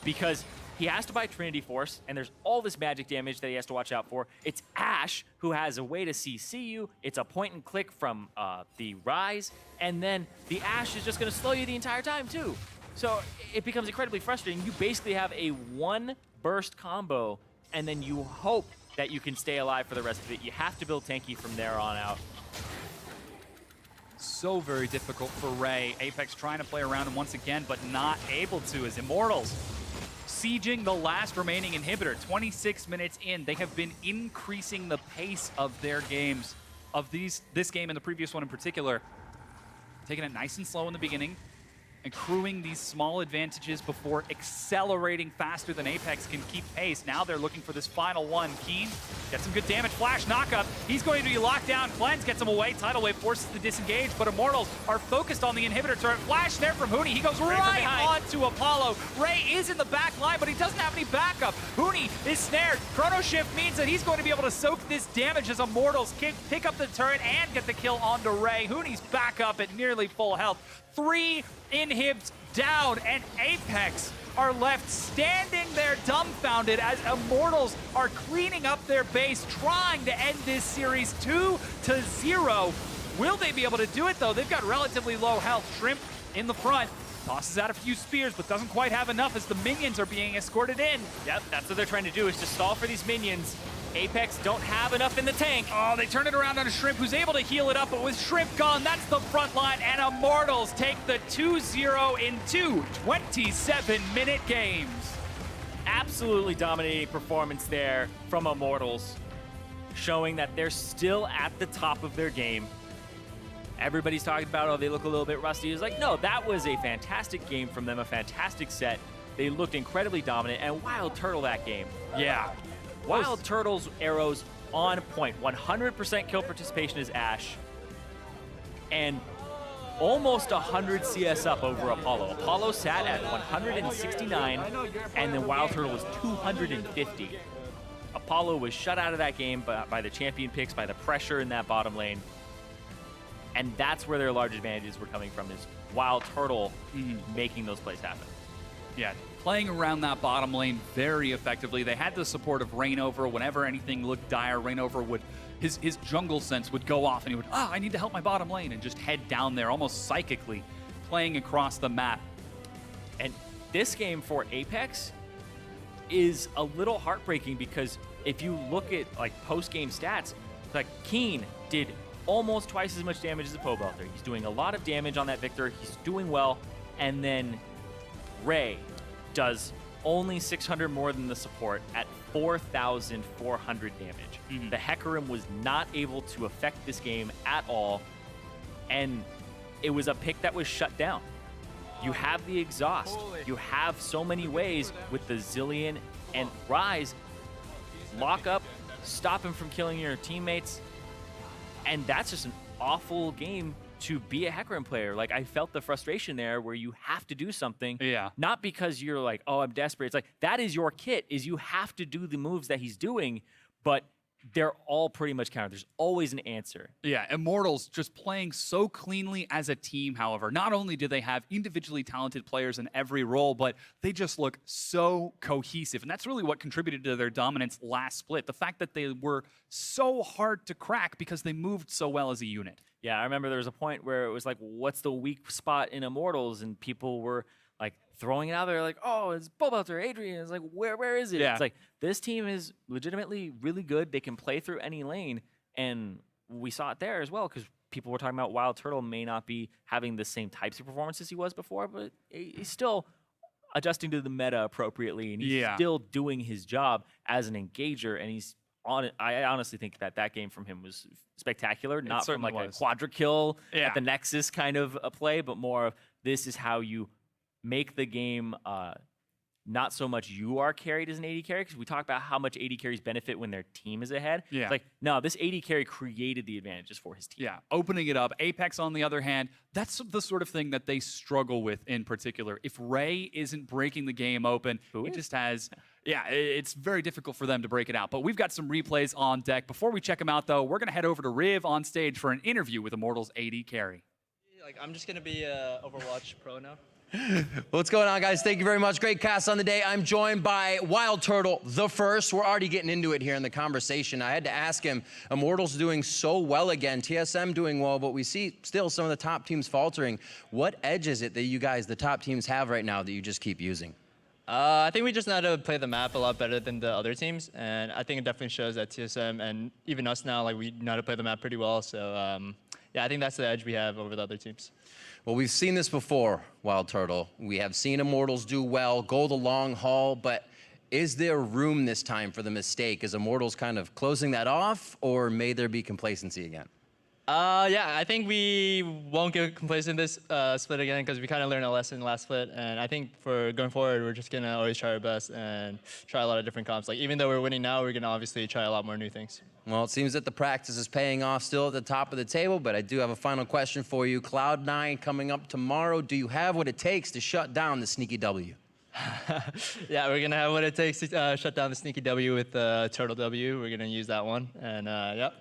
Because he has to buy Trinity Force, and there's all this magic damage that he has to watch out for. It's Ashe, who has a way to CC you. It's a point and click from the Ryze, and then the Ashe is just going to slow you the entire time, too. So it becomes incredibly frustrating. You basically have a one-burst combo, and then you hope that you can stay alive for the rest of it. You have to build tanky from there on out. So very difficult for Ray. Apex trying to play around him once again, but not able to as Immortals sieging the last remaining inhibitor. 26 minutes in, they have been increasing the pace of their games, of this game and the previous one in particular. Taking it nice and slow in the beginning, accruing these small advantages before accelerating faster than Apex can keep pace. Now they're looking for this final one. Keen gets some good damage. Flash knockup. He's going to be locked down. Cleanse gets him away. Tidal Wave forces the disengage, but Immortals are focused on the inhibitor turret. Flash there from Huni. He goes right onto Apollo. Ray is in the back line, but he doesn't have any backup. Huni is snared. Chrono Shift means that he's going to be able to soak this damage as Immortals pick up the turret and get the kill onto Ray. Huni's back up at nearly full health. 3 in inhibs down, and Apex are left standing there dumbfounded as Immortals are cleaning up their base, trying to end this series 2-0. Will they be able to do it, though? They've got relatively low health. Shrimp in the front, tosses out a few spears, but doesn't quite have enough as the minions are being escorted in. Yep, that's what they're trying to do, is just stall for these minions. Apex don't have enough in the tank. Oh, they turn it around on a Shrimp who's able to heal it up, but with Shrimp gone, that's the front line, and Immortals take the 2-0 in 2 27-minute games. Absolutely dominating performance there from Immortals, showing that they're still at the top of their game. Everybody's talking about, oh, they look a little bit rusty. It's like, no, that was a fantastic game from them, a fantastic set. They looked incredibly dominant, and Wild Turtle that game. Yeah. Wild Turtle's arrows on point. 100% kill participation is Ashe. And almost 100 CS up over Apollo. Apollo sat at 169, and then Wild Turtle was 250. Apollo was shut out of that game by the champion picks, by the pressure in that bottom lane. And that's where their large advantages were coming from, is Wild Turtle making those plays happen. Yeah, playing around that bottom lane very effectively. They had the support of Rainover. Whenever anything looked dire, Rainover would, his jungle sense would go off and he would, I need to help my bottom lane, and just head down there almost psychically, playing across the map. And this game for Apex is a little heartbreaking, because if you look at like post-game stats, like Keen did almost twice as much damage as a possability. He's doing a lot of damage on that Victor. He's doing well. And then Ray does only 600 more than the support at 4,400 damage. The Hecarim was not able to affect this game at all, and it was a pick that was shut down. You have the exhaust. You have so many ways with the Zillion and Rise. Lock up, stop him from killing your teammates, and that's just an awful game to be a Hecarim player. Like, I felt the frustration there where you have to do something. Yeah. Not because you're like, oh, I'm desperate. It's like, that is your kit, is you have to do the moves that he's doing, but they're all pretty much countered. There's always an answer. Yeah, Immortals just playing so cleanly as a team, however. Not only do they have individually talented players in every role, but they just look so cohesive. And that's really what contributed to their dominance last split. The fact that they were so hard to crack because they moved so well as a unit. Yeah, I remember there was a point where it was like, what's the weak spot in Immortals? And people were like throwing it out there like, oh, it's Bobelter, Adrian. It's like, where is it? Yeah. It's like, this team is legitimately really good. They can play through any lane. And we saw it there as well, because people were talking about Wild Turtle may not be having the same types of performances he was before, but he's still adjusting to the meta appropriately. And he's still doing his job as an engager. And he's I honestly think that game from him was spectacular, not from like a quadra kill at the Nexus kind of a play, but more of, this is how you make the game not so much you are carried as an AD carry, because we talk about how much AD carries benefit when their team is ahead. Yeah. It's like, no, this AD carry created the advantages for his team. Yeah, opening it up. Apex, on the other hand, that's the sort of thing that they struggle with in particular. If Ray isn't breaking the game open, just has... Yeah, it's very difficult for them to break it out. But we've got some replays on deck. Before we check them out, though, we're going to head over to Riv on stage for an interview with Immortals AD carry. Like, I'm just going to be Overwatch Pro now. What's going on, guys? Thank you very much. Great cast on the day. I'm joined by Wild Turtle, the first. We're already getting into it here in the conversation. I had to ask him, Immortals doing so well again, TSM doing well, but we see still some of the top teams faltering. What edge is it that you guys, the top teams, have right now that you just keep using? I think we just know how to play the map a lot better than the other teams, and I think it definitely shows that TSM and even us now, like, we know how to play the map pretty well. So yeah, I think that's the edge we have over the other teams. Well, we've seen this before, Wild Turtle. We have seen Immortals do well, go the long haul, but is there room this time for the mistake? Is Immortals kind of closing that off, or may there be complacency again? Yeah, I think we won't get complacent this split again, because we kind of learned a lesson last split. And I think for going forward, we're just going to always try our best and try a lot of different comps. Like, even though we're winning now, we're going to obviously try a lot more new things. Well, it seems that the practice is paying off still at the top of the table, but I do have a final question for you. Cloud9 coming up tomorrow. Do you have what it takes to shut down the sneaky W? Yeah, we're going to have what it takes to shut down the sneaky W with Turtle W. We're going to use that one. And, yep.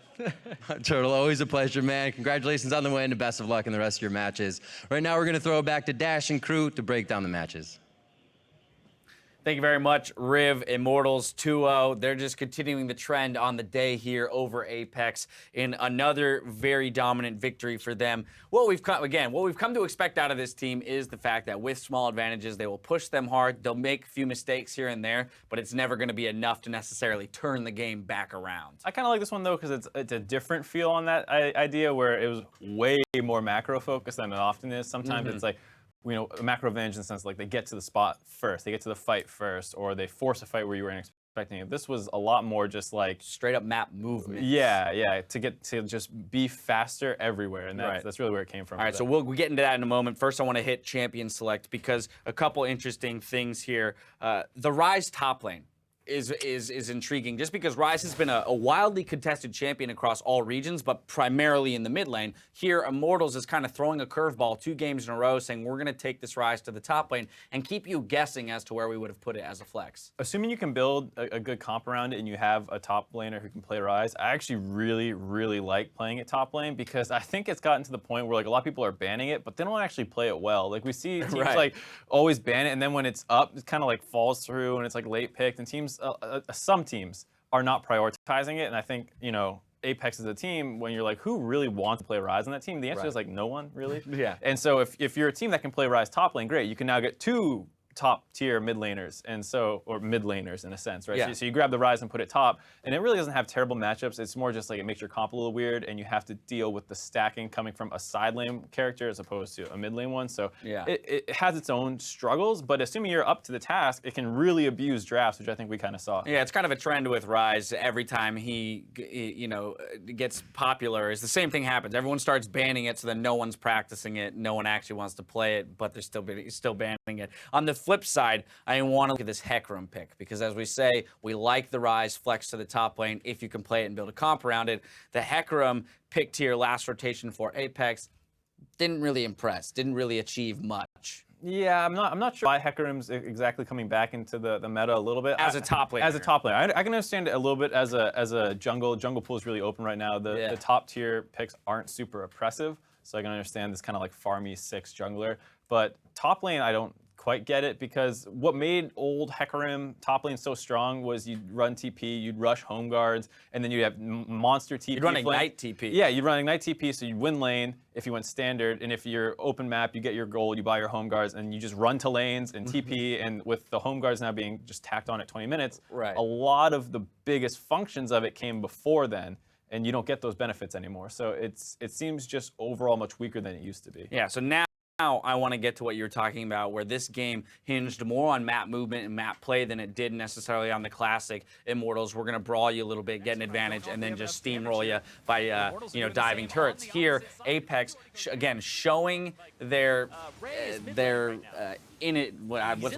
Turtle, always a pleasure, man. Congratulations on the win, and best of luck in the rest of your matches. Right now, we're going to throw it back to Dash and crew to break down the matches. Thank you very much, Riv. Immortals 2-0. They're just continuing the trend on the day here over Apex in another very dominant victory for them. What we've come to expect out of this team is the fact that with small advantages, they will push them hard. They'll make a few mistakes here and there, but it's never going to be enough to necessarily turn the game back around. I kind of like this one, though, because it's a different feel on that idea where it was way more macro focused than it often is. Sometimes it's like, you know, a macro advantage in the sense like they get to the spot first, they get to the fight first, or they force a fight where you weren't expecting it. This was a lot more just like straight up map movement. Yeah, to get to just be faster everywhere, and that's really where it came from. All right, so we'll get into that in a moment. First, I want to hit champion select because a couple interesting things here. The Ryze top lane is intriguing just because Ryze has been a wildly contested champion across all regions, but primarily in the mid lane. Here, Immortals is kind of throwing a curveball 2 games in a row, saying we're going to take this Ryze to the top lane and keep you guessing as to where we would have put it as a flex. Assuming you can build a good comp around it and you have a top laner who can play Ryze, I actually really like playing it top lane because I think it's gotten to the point where like a lot of people are banning it, but they don't actually play it well. Like we see teams like always ban it, and then when it's up, it kind of like falls through and it's like late picked, and teams some teams are not prioritizing it, and I think, you know, Apex is a team, when you're like, who really wants to play Ryze on that team? The answer is like, no one really. And so if you're a team that can play Ryze top lane, great. You can now get 2 top tier mid laners, and so, or mid laners in a sense, right? So you grab the Ryze and put it top, and it really doesn't have terrible matchups. It's more just like it makes your comp a little weird, and you have to deal with the stacking coming from a side lane character as opposed to a mid lane one. So it has its own struggles, but assuming you're up to the task, it can really abuse drafts, which I think we kind of saw. Yeah, it's kind of a trend with Ryze. Every time he you know, gets popular, is the same thing happens. Everyone starts banning it, so then no one's practicing it. No one actually wants to play it, but they're still banning it. On the flip side, I want to look at this Hecarim pick because, as we say, we like the Ryze flex to the top lane if you can play it and build a comp around it. The Hecarim picked here last rotation for Apex didn't really impress, didn't really achieve much. Yeah, I'm not sure why Hecarim's exactly coming back into the meta a little bit. As a top laner. As a top laner. I can understand it a little bit as a jungle. Jungle pool is really open right now. The top tier picks aren't super oppressive, so I can understand this kind of like farmy 6 jungler. But top lane, I don't quite get it, because what made old Hecarim top lane so strong was you'd run TP, you'd rush home guards, and then you'd have monster TP. You'd run Ignite TP. Yeah, you'd run Ignite TP, so you'd win lane if you went standard, and if you're open map, you get your gold, you buy your home guards, and you just run to lanes and TP, and with the home guards now being just tacked on at 20 minutes, a lot of the biggest functions of it came before then, and you don't get those benefits anymore. So it seems just overall much weaker than it used to be. Yeah, so now I want to get to what you were talking about, where this game hinged more on map movement and map play than it did necessarily on the classic Immortals. We're going to brawl you a little bit, get an advantage, and then just steamroll you by diving turrets. Here, Apex again showing their what's the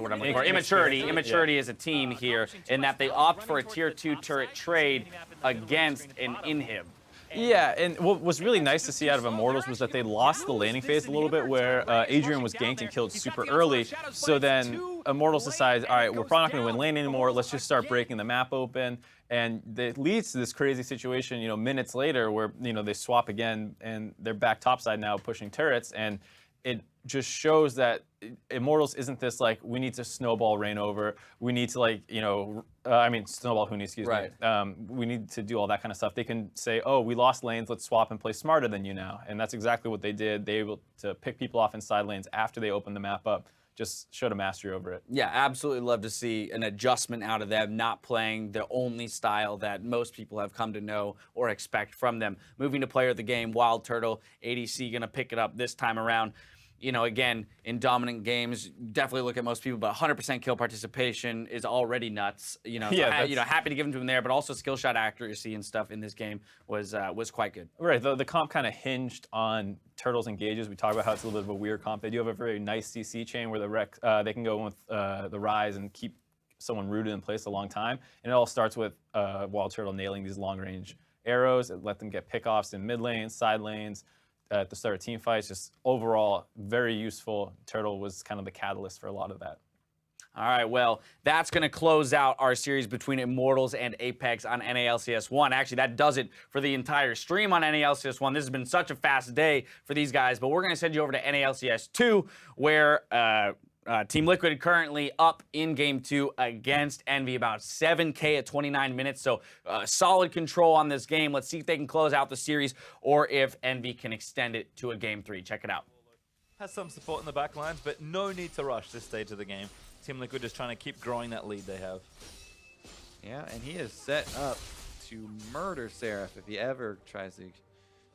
word I'm looking for? Immaturity as a team here, in that they opt for a tier 2 turret trade against an inhib. Yeah, and what was really nice to see out of Immortals was that they lost the laning phase a little bit, where Adrian was ganked and killed super early. So then Immortals decides, all right, we're probably not going to win lane anymore. Let's just start breaking the map open. And it leads to this crazy situation, minutes later, where they swap again and they're back topside now pushing turrets, and it just shows that Immortals isn't this like, we need to snowball rain over, we need to snowball Huni, excuse me. We need to do all that kind of stuff. They can say, oh, we lost lanes, let's swap and play smarter than you now. And that's exactly what they did. They were able to pick people off in side lanes after they opened the map up. Just showed a mastery over it. Yeah, absolutely love to see an adjustment out of them, not playing the only style that most people have come to know or expect from them. Moving to player of the game, Wild Turtle, ADC going to pick it up this time around. Again, in dominant games, definitely look at most people, but 100% kill participation is already nuts. Happy to give them to him there, but also skill shot accuracy and stuff in this game was quite good. Right, the comp kind of hinged on Turtles and Gauges. We talked about how it's a little bit of a weird comp. They do have a very nice CC chain where they can go with the Ryze and keep someone rooted in place a long time. And it all starts with Wild Turtle nailing these long-range arrows. It let them get pickoffs in mid lanes, side lanes, at the start of team fights. Just overall very useful. Turtle was kind of the catalyst for a lot of that. All right, well, that's going to close out our series between Immortals and APX on NALCS 1. Actually, that does it for the entire stream on NALCS 1. This has been such a fast day for these guys, but we're going to send you over to NALCS 2, where Team Liquid currently up in Game 2 against Envy, about 7K at 29 minutes, so solid control on this game. Let's see if they can close out the series or if Envy can extend it to a Game 3. Check it out. Has some support in the back lines, but no need to rush this stage of the game. Team Liquid just trying to keep growing that lead they have. Yeah, and he is set up to murder Seraph if he ever tries to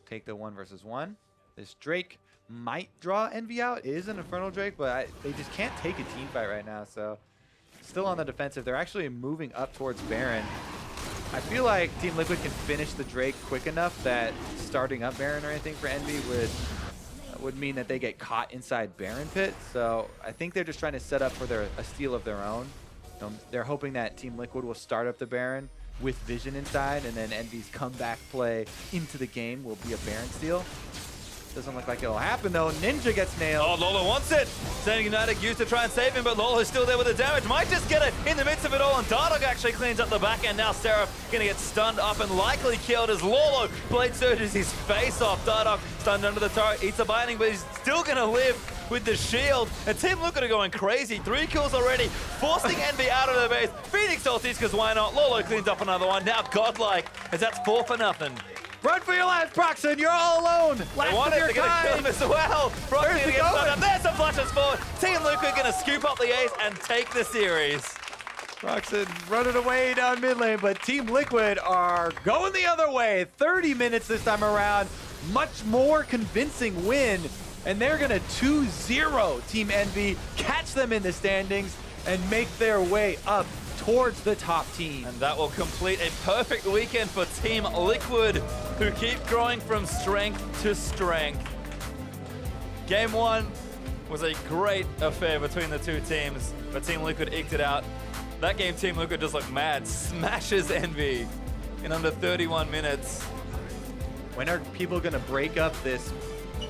take the 1v1. This Drake might draw Envy out. It is an Infernal Drake, but they just can't take a team fight right now, so still on the defensive. They're actually moving up towards Baron. I feel like Team Liquid can finish the Drake quick enough that starting up Baron or anything for Envy would mean that they get caught inside Baron Pit. So I think they're just trying to set up for a steal of their own. They're hoping that Team Liquid will start up the Baron with Vision inside, and then Envy's comeback play into the game will be a Baron steal. Doesn't look like it'll happen though. Ninja gets nailed. Oh, Lolo wants it. Standing United used to try and save him, but Lolo's still there with the damage. Might just get it in the midst of it all, and Dardoch actually cleans up the back end. Now Seraph gonna get stunned up and likely killed as Lolo blade surges his face off. Dardoch stunned under the turret, eats a binding, but he's still gonna live with the shield. And Team Liquid are going crazy. 3 kills already, forcing Envy out of the base. Phoenix ultis, because why not? Lolo cleans up another one. Now Godlike, as that's 4 for nothing. Run for your life, Proxen! You're all alone! They want it, they're gonna kill him as well. Proxen gonna get stunned up. There's some flashes forward. Team Liquid gonna scoop up the ace and take the series. Proxen running away down mid lane, but Team Liquid are going the other way. 30 minutes this time around. Much more convincing win. And they're gonna 2-0 Team Envy, catch them in the standings, and make their way up towards the top team. And that will complete a perfect weekend for Team Liquid, who keep growing from strength to strength. Game 1 was a great affair between the two teams, but Team Liquid eked it out. That game, Team Liquid just looked mad, smashes Envy in under 31 minutes. When are people gonna break up this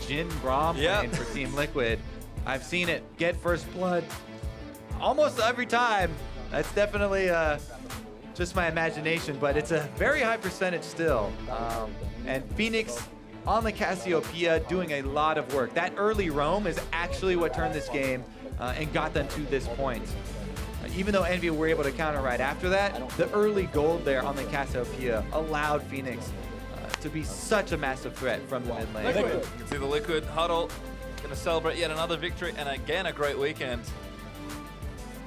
Jhin Braum lane for Team Liquid? I've seen it get first blood almost every time. That's definitely just my imagination, but it's a very high percentage still. And Phoenix on the Cassiopeia doing a lot of work. That early roam is actually what turned this game and got them to this point. Even though Envy were able to counter right after that, the early gold there on the Cassiopeia allowed Phoenix to be such a massive threat from the mid lane. You can see the Liquid huddle, gonna celebrate yet another victory, and again a great weekend.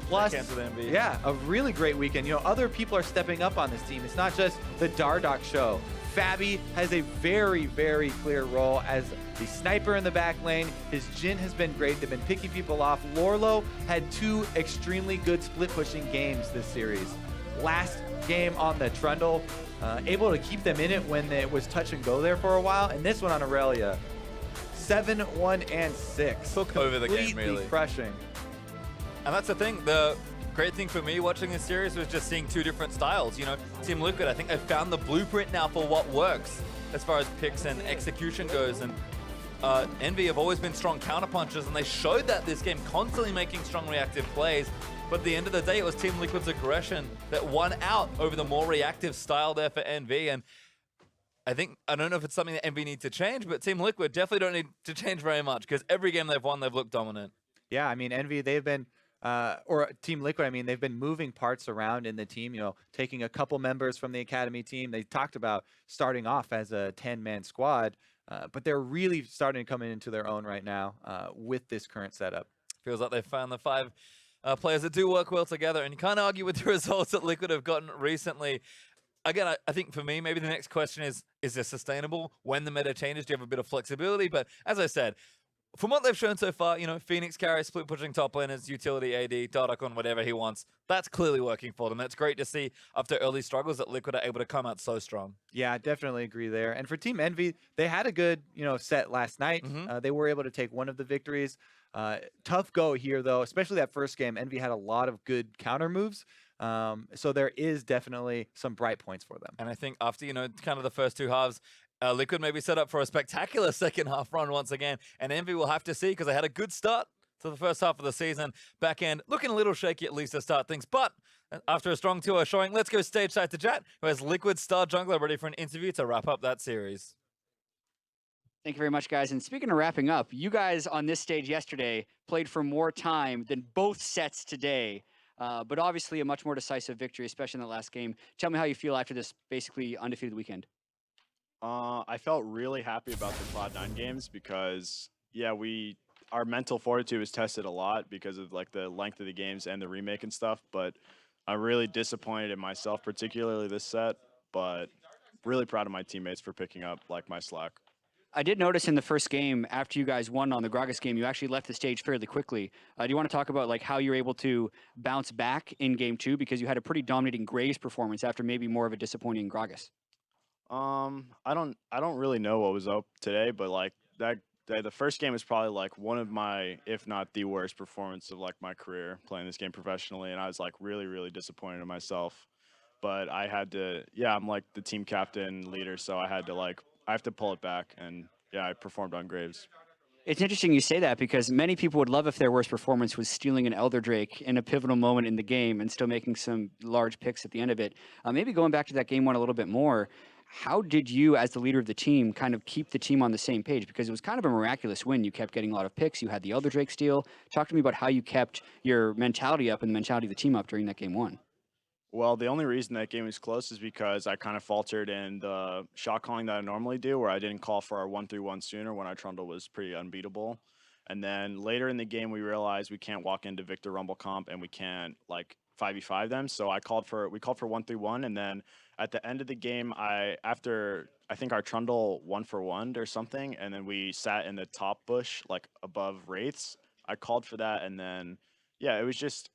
Plus, yeah, a really great weekend. You know, other people are stepping up on this team. It's not just the Dardoch show. Fabi has a very, very clear role as the sniper in the back lane. His Jhin has been great. They've been picking people off. Lorlo had 2 extremely good split pushing games this series. Last game on the Trundle, able to keep them in it when it was touch and go there for a while. And this one on Aurelia, 7-1-6. Took over the game, Completely really. crushing. And that's the thing. The great thing for me watching this series was just seeing 2 different styles. You know, Team Liquid, I think they've found the blueprint now for what works as far as picks and execution goes. And Envy have always been strong counterpunchers, and they showed that this game, constantly making strong reactive plays. But at the end of the day, it was Team Liquid's aggression that won out over the more reactive style there for Envy. And I don't know if it's something that Envy need to change, but Team Liquid definitely don't need to change very much, because every game they've won, they've looked dominant. Yeah, I mean, Envy, they've been, or Team Liquid, I mean, they've been moving parts around in the team, you know, taking a couple members from the Academy team. They talked about starting off as a 10-man squad, but they're really starting to come into their own right now with this current setup. Feels like they've found the 5 players that do work well together, and you can't argue with the results that Liquid have gotten recently. Again, I think for me, maybe the next question is this sustainable? When the meta changes, do you have a bit of flexibility? But as I said, from what they've shown so far, you know, Phoenix carries, split pushing top laners, utility AD, Dardoch on whatever he wants. That's clearly working for them. It's great to see after early struggles that Liquid are able to come out so strong. Yeah, I definitely agree there. And for Team Envy, they had a good, you know, set last night. They were able to take one of the victories. Tough go here, though, especially that first game. Envy had a lot of good counter moves. So there is definitely some bright points for them. And I think after, you know, kind of the first 2 halves, Liquid may be set up for a spectacular second half run once again. And Envy will have to see, because they had a good start So the first half of the season, back end looking a little shaky at least to start things, but after a strong tour showing, let's go stage side to Jet, who has Liquid Star Jungler ready for an interview to wrap up that series. Thank you very much, guys. And speaking of wrapping up, you guys on this stage yesterday played for more time than both sets today, but obviously a much more decisive victory, especially in the last game. Tell me how you feel after this basically undefeated weekend. I felt really happy about the Cloud9 games because, yeah, our mental fortitude was tested a lot because of like the length of the games and the remake and stuff. But I'm really disappointed in myself, particularly this set. But really proud of my teammates for picking up like my slack. I did notice in the first game, after you guys won on the Gragas game, you actually left the stage fairly quickly. Do you want to talk about like how you're able to bounce back in game 2 because you had a pretty dominating Graves performance after maybe more of a disappointing Gragas? I don't really know what was up today, but like the first game is probably like one of my, if not the worst performance of like my career playing this game professionally, and I was like really disappointed in myself. But I had to, yeah, I'm like the team captain leader, so I have to pull it back, and yeah, I performed on Graves. It's interesting you say that because many people would love if their worst performance was stealing an Elder Drake in a pivotal moment in the game and still making some large picks at the end of it. Maybe going back to that game one a little bit more, how did you, as the leader of the team, kind of keep the team on the same page? Because it was kind of a miraculous win. You kept getting a lot of picks. You had the Elder Drake steal. Talk to me about how you kept your mentality up and the mentality of the team up during that game one. Well, the only reason that game was close is because I kind of faltered in the shot calling that I normally do, where I didn't call for our 1-3-1 sooner when our Trundle was pretty unbeatable. And then later in the game, we realized we can't walk into Victor Rumble comp and we can't like 5v5 them. So we called for 1-3-1, and then at the end of the game, after I think our Trundle 1-for-1'd or something, and then we sat in the top bush like above Wraiths. I called for that, and then yeah, it was just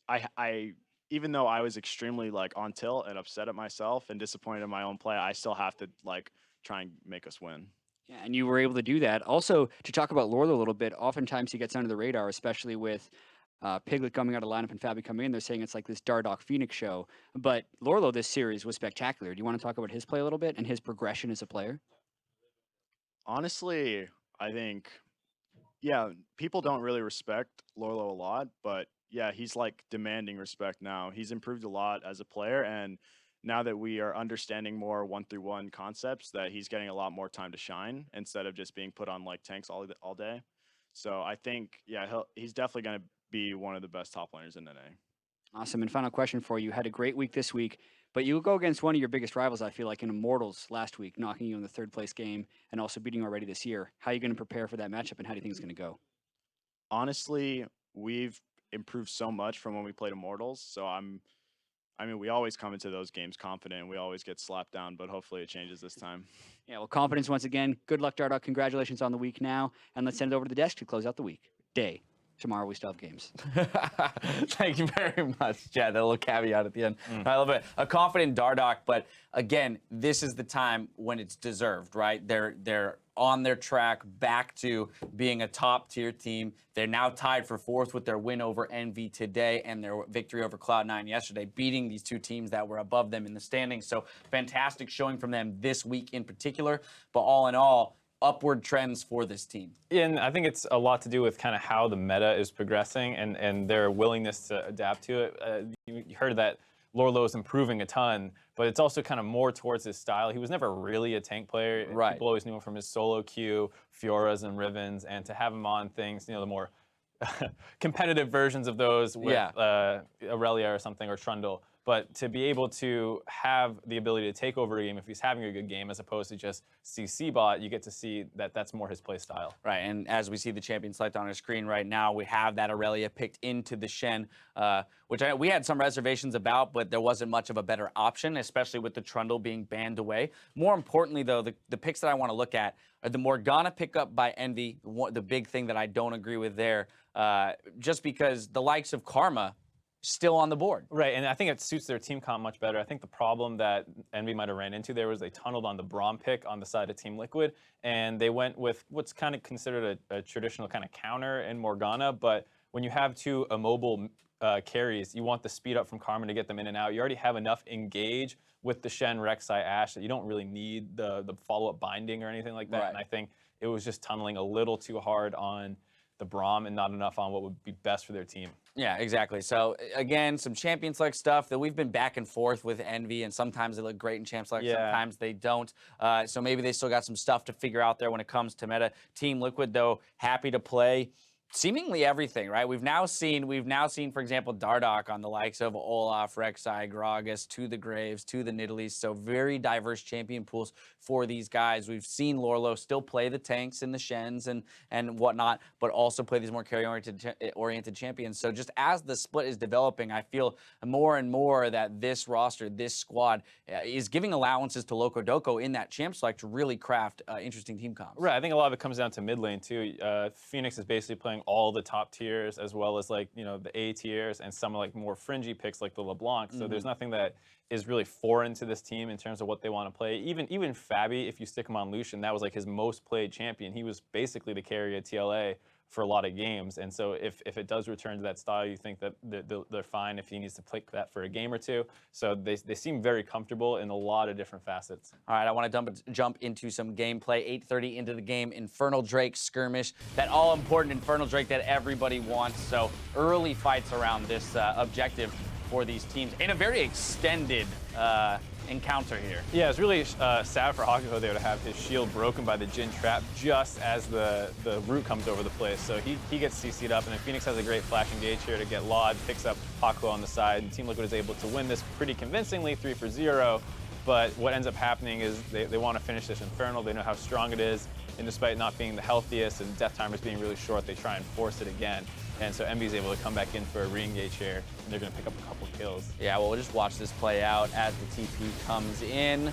I even though I was extremely like on tilt and upset at myself and disappointed in my own play, I still have to like try and make us win. Yeah, and you were able to do that. Also, to talk about Lorlo a little bit, oftentimes he gets under the radar, especially with Piglet coming out of lineup and Fabi coming in. They're saying it's like this Dardoch Phoenix show. But Lorlo this series was spectacular. Do you want to talk about his play a little bit and his progression as a player? Honestly, I think, yeah, people don't really respect Lorlo a lot, but yeah, he's like demanding respect now. He's improved a lot as a player, and now that we are understanding more 1-3-1 concepts, that he's getting a lot more time to shine instead of just being put on like tanks all day. So I think, yeah, he's definitely going to be one of the best top laners in NA. Awesome. And final question for you. Had a great week this week, but you go against one of your biggest rivals, I feel like, in Immortals last week, knocking you in the third place game and also beating you already this year. How are you going to prepare for that matchup, and how do you think it's going to go? Honestly, we've improved so much from when we played Immortals. So I mean, we always come into those games confident, and we always get slapped down, but hopefully it changes this time. Yeah, well, confidence once again. Good luck, Dardoch. Congratulations on the week now, and let's send it over to the desk to close out the week. Day. Tomorrow we still have games. Thank you very much, Chad. That little caveat at the end. I love it. A confident Dardoch, but again, this is the time when it's deserved, right? They're on their track back to being a top-tier team. They're now tied for 4th with their win over Envy today and their victory over Cloud9 yesterday, beating these two teams that were above them in the standings. So fantastic showing from them this week in particular. But all in all, upward trends for this team. Yeah, and I think it's a lot to do with kind of how the meta is progressing and their willingness to adapt to it. You heard that Lorlo is improving a ton, but it's also kind of more towards his style. He was never really a tank player. Right. People always knew him from his solo queue, Fioras and Rivens, and to have him on things, the more competitive versions of those with Aurelia or something, or Trundle. But to be able to have the ability to take over a game if he's having a good game, as opposed to just CC bot, you get to see that that's more his play style. Right, and as we see the champion select on our screen right now, we have that Aurelia picked into the Shen, which we had some reservations about, but there wasn't much of a better option, especially with the Trundle being banned away. More importantly, though, the picks that I want to look at are the Morgana pickup by Envy, the big thing that I don't agree with there, just because the likes of Karma still on the board. Right, and I think it suits their team comp much better. I think the problem that Envy might have ran into there was they tunneled on the Braum pick on the side of Team Liquid, and they went with what's kind of considered a traditional kind of counter in Morgana, but when you have two immobile carries, you want the speed up from Karma to get them in and out. You already have enough engage with the Shen, Rek'Sai, Ashe that you don't really need the follow-up binding or anything like that, and I think it was just tunneling a little too hard on the Braum and not enough on what would be best for their team. Yeah, exactly. So again, some champion select stuff that we've been back and forth with Envy, and sometimes they look great in champ select, sometimes they don't. So maybe they still got some stuff to figure out there when it comes to meta. Team Liquid, though, happy to play seemingly everything, right? We've now seen, for example, Dardoch on the likes of Olaf, Rek'Sai, Gragas, to the Graves, to the Nidalees. So very diverse champion pools for these guys. We've seen Lorlo still play the tanks and the Shens and whatnot, but also play these more carry-oriented champions. So just as the split is developing, I feel more and more that this roster, this squad, is giving allowances to Loco Doco in that champ select to really craft interesting team comps. Right, I think a lot of it comes down to mid lane too. Phoenix is basically playing all the top tiers as well as like, you know, the A tiers and some like more fringy picks like the LeBlanc. So there's nothing that is really foreign to this team in terms of what they want to play. Even Fabi, if you stick him on Lucian, that was like his most played champion. He was basically the carry at TLA for a lot of games. And so if it does return to that style, you think that they're fine if he needs to play that for a game or two. So they seem very comfortable in a lot of different facets. All right, I want to jump into some gameplay. 8:30 into the game, Infernal Drake skirmish. That all-important Infernal Drake that everybody wants. So early fights around this objective for these teams in a very extended encounter here. Yeah, it's really sad for Hakuho there to have his shield broken by the Jhin trap just as the root comes over the place. So he gets CC'd up, and then Phoenix has a great flash engage here to get Laud, picks up Hakuho on the side, and Team Liquid is able to win this pretty convincingly, 3-0. But what ends up happening is they want to finish this Infernal. They know how strong it is, and despite not being the healthiest and death timers being really short, they try and force it again. And so Envy is able to come back in for a re-engage here, and they're going to pick up a couple kills. Yeah, well, we'll just watch this play out as the TP comes in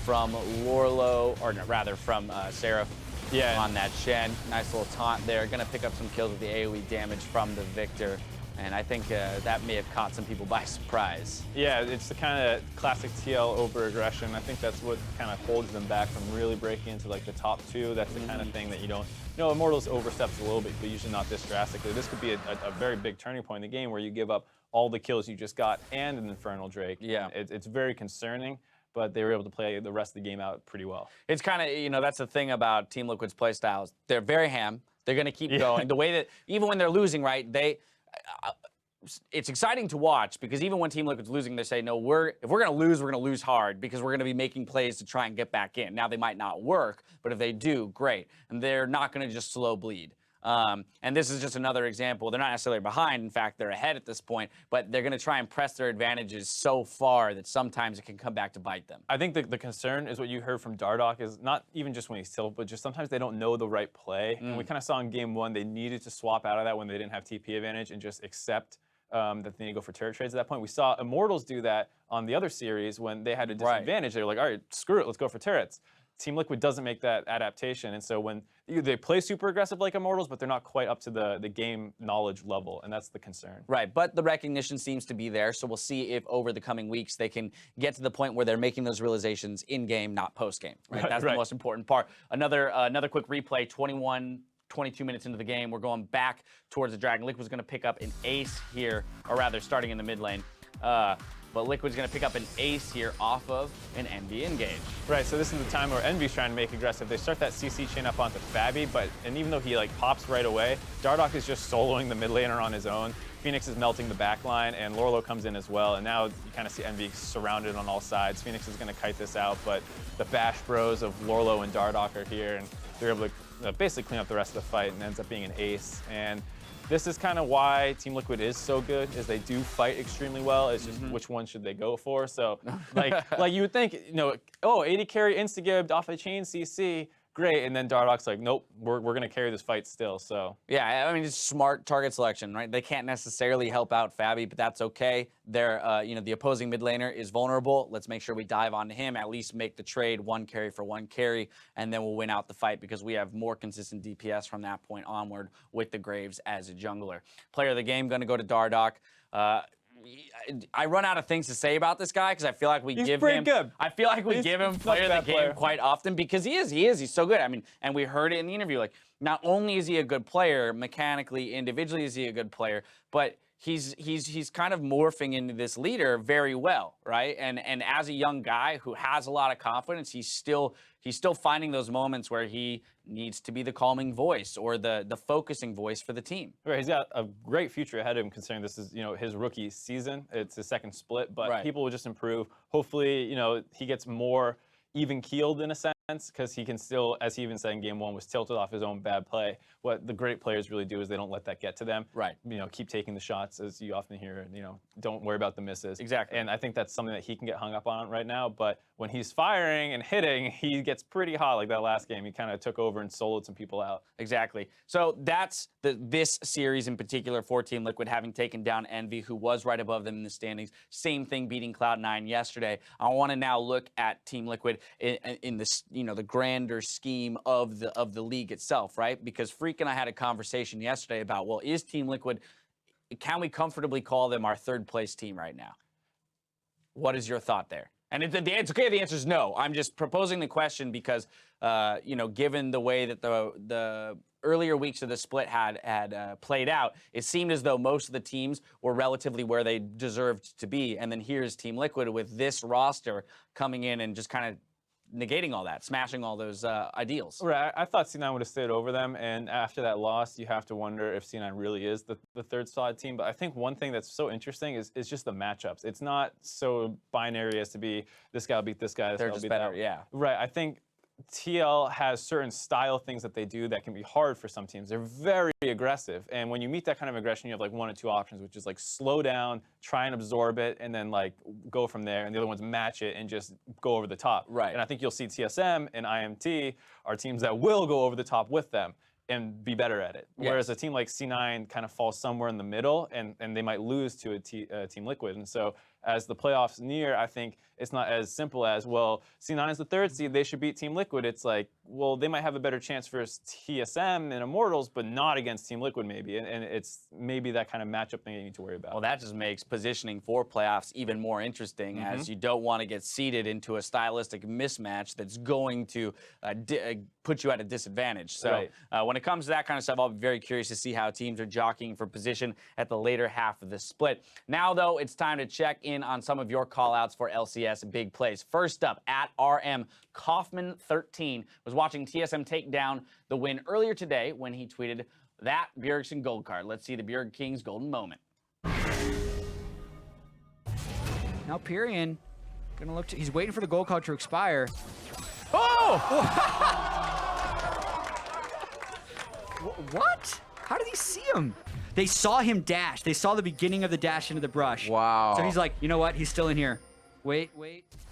from Lorlo, or no, rather from Seraph on that Shen. Nice little taunt there. Going to pick up some kills with the AoE damage from the Victor. And I think that may have caught some people by surprise. Yeah, it's the kind of classic TL over-aggression. I think that's what kind of holds them back from really breaking into like the top two. That's the kind of thing that you don't, you know, Immortals oversteps a little bit, but usually not this drastically. This could be a very big turning point in the game where you give up all the kills you just got and an Infernal Drake. Yeah. It's very concerning, but they were able to play the rest of the game out pretty well. It's kind of, you know, that's the thing about Team Liquid's play styles. They're very ham. They're going to keep going. The way that, even when they're losing, right, it's exciting to watch because even when Team Liquid's losing, they say, no, if we're going to lose hard because we're going to be making plays to try and get back in. Now, they might not work, but if they do, great. And they're not going to just slow bleed. And this is just another example. They're not necessarily behind. In fact, they're ahead at this point, but they're going to try and press their advantages so far that sometimes it can come back to bite them. I think the concern is what you heard from Dardoch is not even just when he's tilted, but just sometimes they don't know the right play. And we kind of saw in game one, they needed to swap out of that when they didn't have TP advantage and just accept that they need to go for turret trades at that point. We saw Immortals do that on the other series when they had a disadvantage. They were like, all right, screw it, let's go for turrets. Team Liquid doesn't make that adaptation, and so when they play super aggressive like Immortals, but they're not quite up to the game knowledge level, and that's the concern. Right, but the recognition seems to be there, so we'll see if over the coming weeks they can get to the point where they're making those realizations in-game, not post-game. Right? That's the most important part. Another quick replay, 22 minutes into the game, we're going back towards the Dragon. Liquid's going to pick up an ace here, or rather starting in the mid lane. But Liquid's going to pick up an ace here off of an Envy engage. Right, so this is the time where Envy's trying to make aggressive. They start that CC chain up onto Fabi, and even though he like pops right away, Dardoch is just soloing the mid laner on his own. Phoenix is melting the back line, and Lorlo comes in as well, and now you kind of see Envy surrounded on all sides. Phoenix is going to kite this out, but the Bash Bros of Lorlo and Dardoch are here, and they're able to basically clean up the rest of the fight, and ends up being an ace. And this is kind of why Team Liquid is so good, is they do fight extremely well. It's just which one should they go for? So, like you would think, you know, oh, 80 carry insta-gibbed off a chain CC, great. And then Dardoch's like, nope, we're going to carry this fight still. So yeah, I mean, it's smart target selection, right? They can't necessarily help out Fabi, but that's okay. They're, you know, the opposing mid laner is vulnerable. Let's make sure we dive onto him, at least make the trade 1 carry for 1 carry, and then we'll win out the fight because we have more consistent DPS from that point onward with the Graves as a jungler. Player of the game going to go to Dardoch. I run out of things to say about this guy because I feel like we give him. Good. I feel like we give him player of the game quite often because he is. He's so good. I mean, and we heard it in the interview. Like, not only is he a good player mechanically, individually is he a good player, but he's kind of morphing into this leader very well, right? And as a young guy who has a lot of confidence, he's still finding those moments where he needs to be the calming voice or the focusing voice for the team. Right, he's got a great future ahead of him, considering this is his rookie season. It's his second split, but people will just improve. Hopefully, he gets more even keeled in a sense, because he can still, as he even said in game 1, was tilted off his own bad play. What the great players really do is they don't let that get to them. Right. Keep taking the shots, as you often hear, don't worry about the misses. Exactly. And I think that's something that he can get hung up on right now. But when he's firing and hitting, he gets pretty hot, like that last game. He kind of took over and soloed some people out. Exactly. So that's this series in particular for Team Liquid, having taken down Envy, who was right above them in the standings. Same thing beating Cloud9 yesterday. I want to now look at Team Liquid in this, the grander scheme of the league itself, right? Because Freak and I had a conversation yesterday about, well, is Team Liquid, can we comfortably call them our third place team right now? What is your thought there? And it's okay if the answer is no. I'm just proposing the question because, given the way that the earlier weeks of the split had played out, it seemed as though most of the teams were relatively where they deserved to be. And then here's Team Liquid with this roster coming in and just kind of negating all that, smashing all those ideals. Right, I thought C9 would have stayed over them, and after that loss, you have to wonder if C9 really is the third solid team. But I think one thing that's so interesting is just the matchups. It's not so binary as to be this guy will beat this guy, this guy will beat that. Yeah. Right, I think TL has certain style things that they do that can be hard for some teams. They're very aggressive, and when you meet that kind of aggression, you have like one or two options, which is like slow down, try and absorb it, and then like go from there, and the other ones match it and just go over the top. Right. And I think you'll see TSM and IMT are teams that will go over the top with them and be better at it. Yes. Whereas a team like C9 kind of falls somewhere in the middle, and they might lose to a Team Liquid. And so as the playoffs near, I think it's not as simple as, well, C9 is the third seed, they should beat Team Liquid. It's like, well, they might have a better chance versus TSM and Immortals, but not against Team Liquid maybe. And it's maybe that kind of matchup thing you need to worry about. Well, that just makes positioning for playoffs even more interesting, as you don't want to get seeded into a stylistic mismatch that's going to put you at a disadvantage. So when it comes to that kind of stuff, I'll be very curious to see how teams are jockeying for position at the later half of the split. Now, though, it's time to check in on some of your call-outs for LCS big plays. First up, at RM Kaufman 13 was watching TSM take down the win earlier today when he tweeted that Bjergsen gold card. Let's see the Bjerg King's golden moment. Now Pyrian gonna look he's waiting for the gold card to expire. Oh! What? How did he see him? They saw him dash. They saw the beginning of the dash into the brush. Wow. So he's like, you know what? He's still in here. Wait,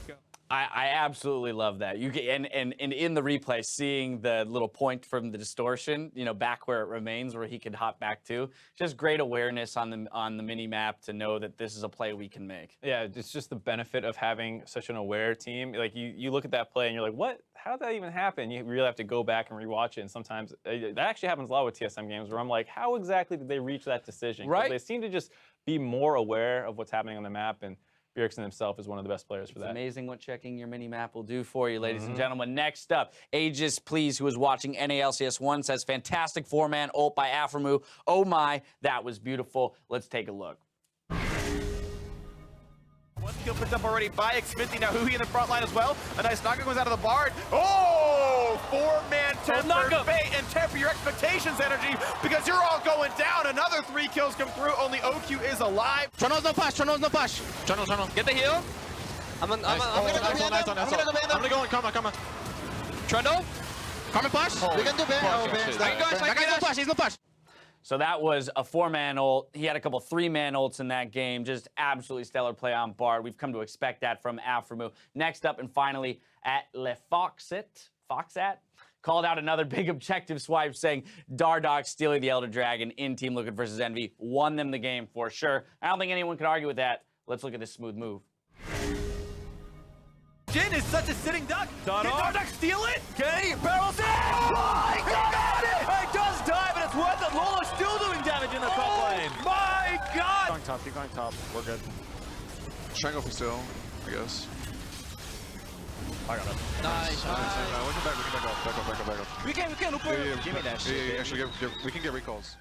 go. I absolutely love that. You get and in the replay, seeing the little point from the distortion, back where it remains, where he could hop back to. Just great awareness on the mini map to know that this is a play we can make. Yeah, it's just the benefit of having such an aware team. Like you look at that play and you're like, what? How did that even happen? You really have to go back and rewatch it. And sometimes that actually happens a lot with TSM games, where I'm like, how exactly did they reach that decision? Right. They seem to just be more aware of what's happening on the map, and Bjergsen himself is one of the best players for that. It's amazing what checking your mini-map will do for you, ladies and gentlemen. Next up, Aegis Please, who is watching NA LCS 1, says, fantastic 4-man ult by Aframu. Oh my, that was beautiful. Let's take a look. One kill picked up already by Xmithy. Now Huhi in the front line as well. A nice knockup goes out of the barn. Oh! 4-man temper fate and temper your expectations energy, because you're all going down. Another 3 kills come through. Only OQ is alive. Chrono's no push. Chrono's no push. Chrono. Get the heal. I'm gonna go in. Come on. Trundle. Come and push. We can do better. He's no push. So that was a 4-man ult. He had a couple 3-man ults in that game. Just absolutely stellar play on Bard. We've come to expect that from Aframu. Next up, and finally, at Le Foxat, called out another big objective swipe, saying Dardoch stealing the Elder Dragon in Team Liquid versus Envy won them the game for sure. I don't think anyone could argue with that. Let's look at this smooth move. Jin is such a sitting duck. Can Dardoch steal it? Okay, barrels in. Oh, he got it! It does die, but it's worth it. Lola's still doing damage in the top lane. My God! Keep going top. We're good. Strangle for still, I guess. I got it. Nice. We can back up. We can look for Give me that shit. Actually, we can get recalls.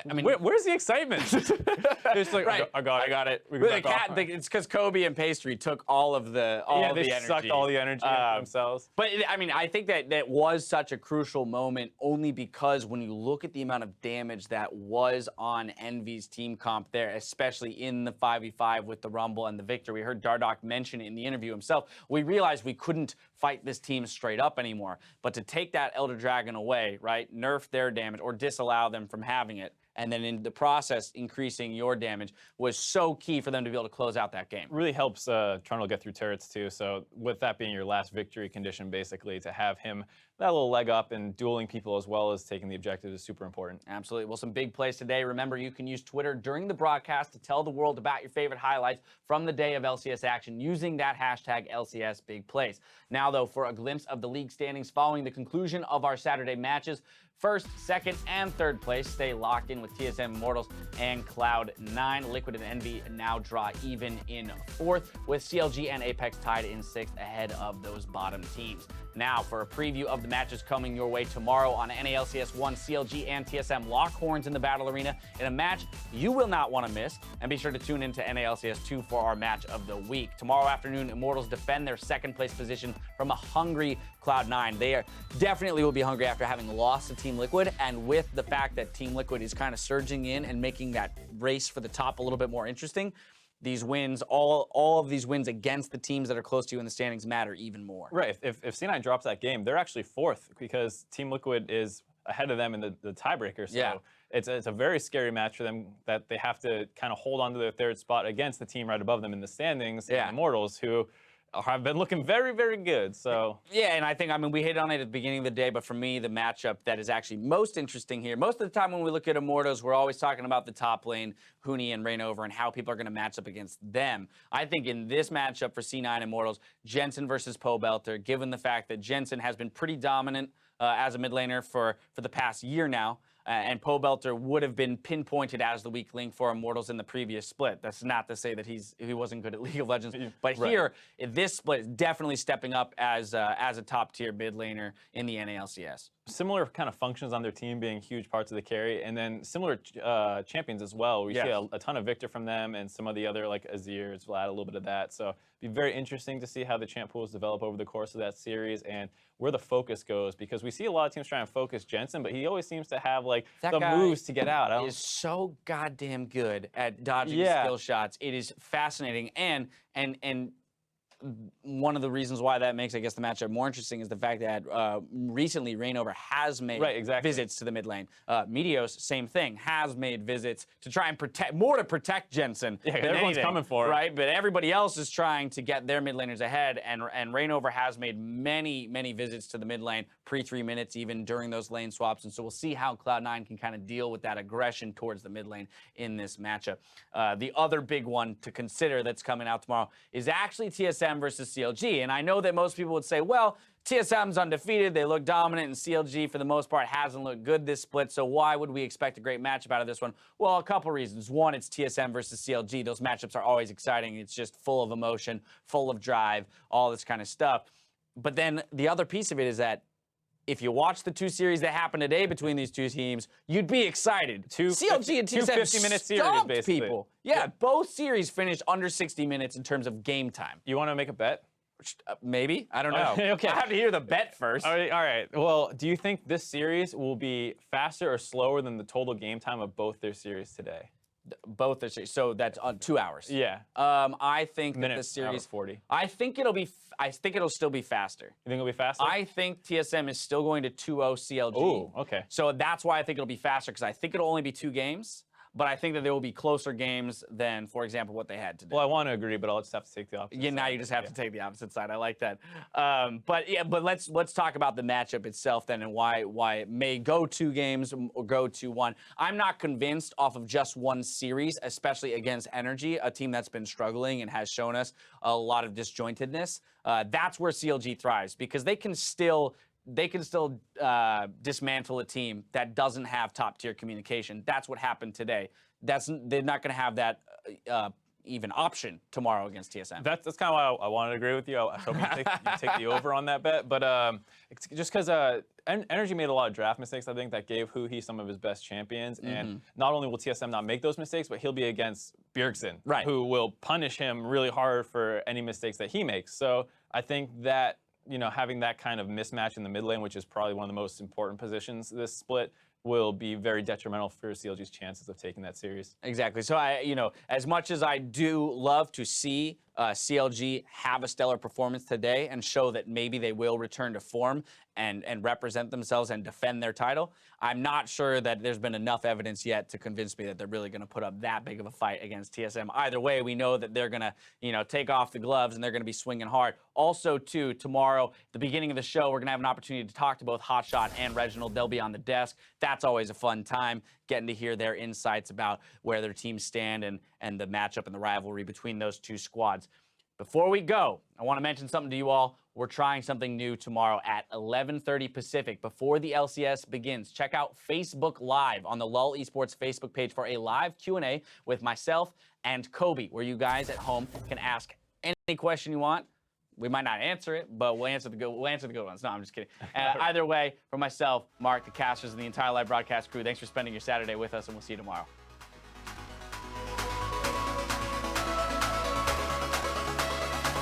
I mean, where's the excitement? It's like, right. I got it. We But can back off. it's because Kobe and Pastry took all of the they energy. sucked all the energy into themselves. But I mean, I think that was such a crucial moment only because when you look at the amount of damage that was on Envy's team comp there, especially in the 5v5 with the Rumble and the Victor, we heard Dardoch mention it in the interview himself. We realized we couldn't fight this team straight up anymore. But to take that Elder Dragon away, right, nerf their damage or disallow them from having it, and then in the process increasing your damage was so key for them to be able to close out that game. Really helps Trundle get through turrets too. So with that being your last victory condition, basically, to have him that little leg up and dueling people as well as taking the objective is super important. Absolutely. Well, some big plays today. Remember, you can use Twitter during the broadcast to tell the world about your favorite highlights from the day of LCS action using that hashtag LCS Big Plays. Now, though, for a glimpse of the league standings following the conclusion of our Saturday matches, first, second, and third place stay locked in with TSM Immortals and Cloud9. Liquid and Envy now draw even in fourth, with CLG and APX tied in sixth ahead of those bottom teams. Now, for a preview of the matches coming your way tomorrow on NALCS 1, CLG and TSM lock horns in the Battle Arena in a match you will not want to miss. And be sure to tune into NALCS 2 for our match of the week. Tomorrow afternoon, Immortals defend their second place position from a hungry Cloud9. They definitely will be hungry after having lost to Team Liquid, and with the fact that Team Liquid is kind of surging in and making that race for the top a little bit more interesting. These wins, all of these wins against the teams that are close to you in the standings matter even more. Right. If C9 drops that game, they're actually fourth because Team Liquid is ahead of them in the tiebreaker. So yeah. It's a very scary match for them that they have to kind of hold on to their third spot against the team right above them in the standings, Yeah. Immortals, who have been looking very, very good. So yeah, and I think, I mean, we hit on it at the beginning of the day, but for me, the matchup that is actually most interesting here, most of the time when we look at Immortals, we're always talking about the top lane, Huni and Reignover, and how people are going to match up against them. I think in this matchup for C9 Immortals, Jensen versus Pobelter, given the fact that Jensen has been pretty dominant as a mid laner for the past year now, and Pobelter would have been pinpointed as the weak link for Immortals in the previous split. That's not to say that he wasn't good at League of Legends, but Right. here, this split is definitely stepping up as a top-tier mid laner in the NALCS. similar kind of functions on their team being huge parts of the carry, and then similar champions as well. We Yes. see a ton of Victor from them and some of the other, like Azir's, Vlad, a little bit of that. So it'd be very interesting to see how the champ pools develop over the course of that series and where the focus goes, because we see a lot of teams trying to focus Jensen, but he always seems to have like That the guy moves to get out. Is so goddamn good at dodging Yeah. skill shots. It is fascinating, and one of the reasons why that makes, I guess, the matchup more interesting is the fact that recently Reignover has made visits to the mid lane. Meteos, same thing, has made visits to try and protect Jensen. Yeah, than everyone's anything, coming for it. right? But everybody else is trying to get their mid laners ahead, and Reignover has made many visits to the mid lane, pre-3 minutes even during those lane swaps, and so we'll see how Cloud9 can kind of deal with that aggression towards the mid lane in this matchup. The other big one to consider that's coming out tomorrow is actually TSM versus CLG. And I know that most people would say, well, TSM's undefeated, they look dominant, and CLG, for the most part, hasn't looked good this split, so why would we expect a great matchup out of this one? Well, a couple reasons. One, it's TSM versus CLG. Those matchups are always exciting. It's just full of emotion, full of drive, all this kind of stuff. But then the other piece of it is that if you watch the two series that happened today between these two teams, you'd be excited. CLG and TSM 50-minute series, stomped basically. people. Yeah, both series finished under 60 minutes in terms of game time. You want to make a bet? Maybe. I don't know. Okay. I have to hear the bet first. All right. Well, do you think this series will be faster or slower than the total game time of both their series today? Both the series. So that's on 2 hours. Yeah. I think that Minute, this series hour 40. I think it'll still be faster. You think it'll be faster? I think TSM is still going to 2-0 CLG. Ooh, okay. So that's why I think it'll be faster, because I think it'll only be 2 games. But I think that there will be closer games than, for example, what they had today. Well, I want to agree, but I'll just have to take the opposite Yeah, now side. you just have to take the opposite side. I like that. But let's talk about the matchup itself then, and why it may go 2 games or go 2-1. I'm not convinced off of just one series, especially against Energy, a team that's been struggling and has shown us a lot of disjointedness. That's where CLG thrives, because they can still dismantle a team that doesn't have top-tier communication. That's what happened today. They're not going to have that even option tomorrow against TSM. That's kind of why I wanted to agree with you. I was hoping you take the over on that bet. But it's just because Energy made a lot of draft mistakes, I think, that gave Huhi some of his best champions. And not only will TSM not make those mistakes, but he'll be against Bjergsen, who will punish him really hard for any mistakes that he makes. So I think that, you know, having that kind of mismatch in the mid lane, which is probably one of the most important positions this split, will be very detrimental for CLG's chances of taking that series. Exactly. So as much as I do love to see CLG have a stellar performance today and show that maybe they will return to form and represent themselves and defend their title, I'm not sure that there's been enough evidence yet to convince me that they're really going to put up that big of a fight against TSM. Either way, we know that they're going to, take off the gloves and they're going to be swinging hard. Also, too, tomorrow, the beginning of the show, we're going to have an opportunity to talk to both Hotshot and Reginald. They'll be on the desk. That's always a fun time, getting to hear their insights about where their teams stand and the matchup and the rivalry between those two squads. Before we go, I want to mention something to you all. We're trying something new tomorrow at 11:30 Pacific before the LCS begins. Check out Facebook Live on the LoL eSports Facebook page for a live Q&A with myself and Kobe, where you guys at home can ask any question you want. We might not answer it, but we'll answer the good ones. No, I'm just kidding. Either way, for myself, Mark, the casters, and the entire live broadcast crew, thanks for spending your Saturday with us, and we'll see you tomorrow.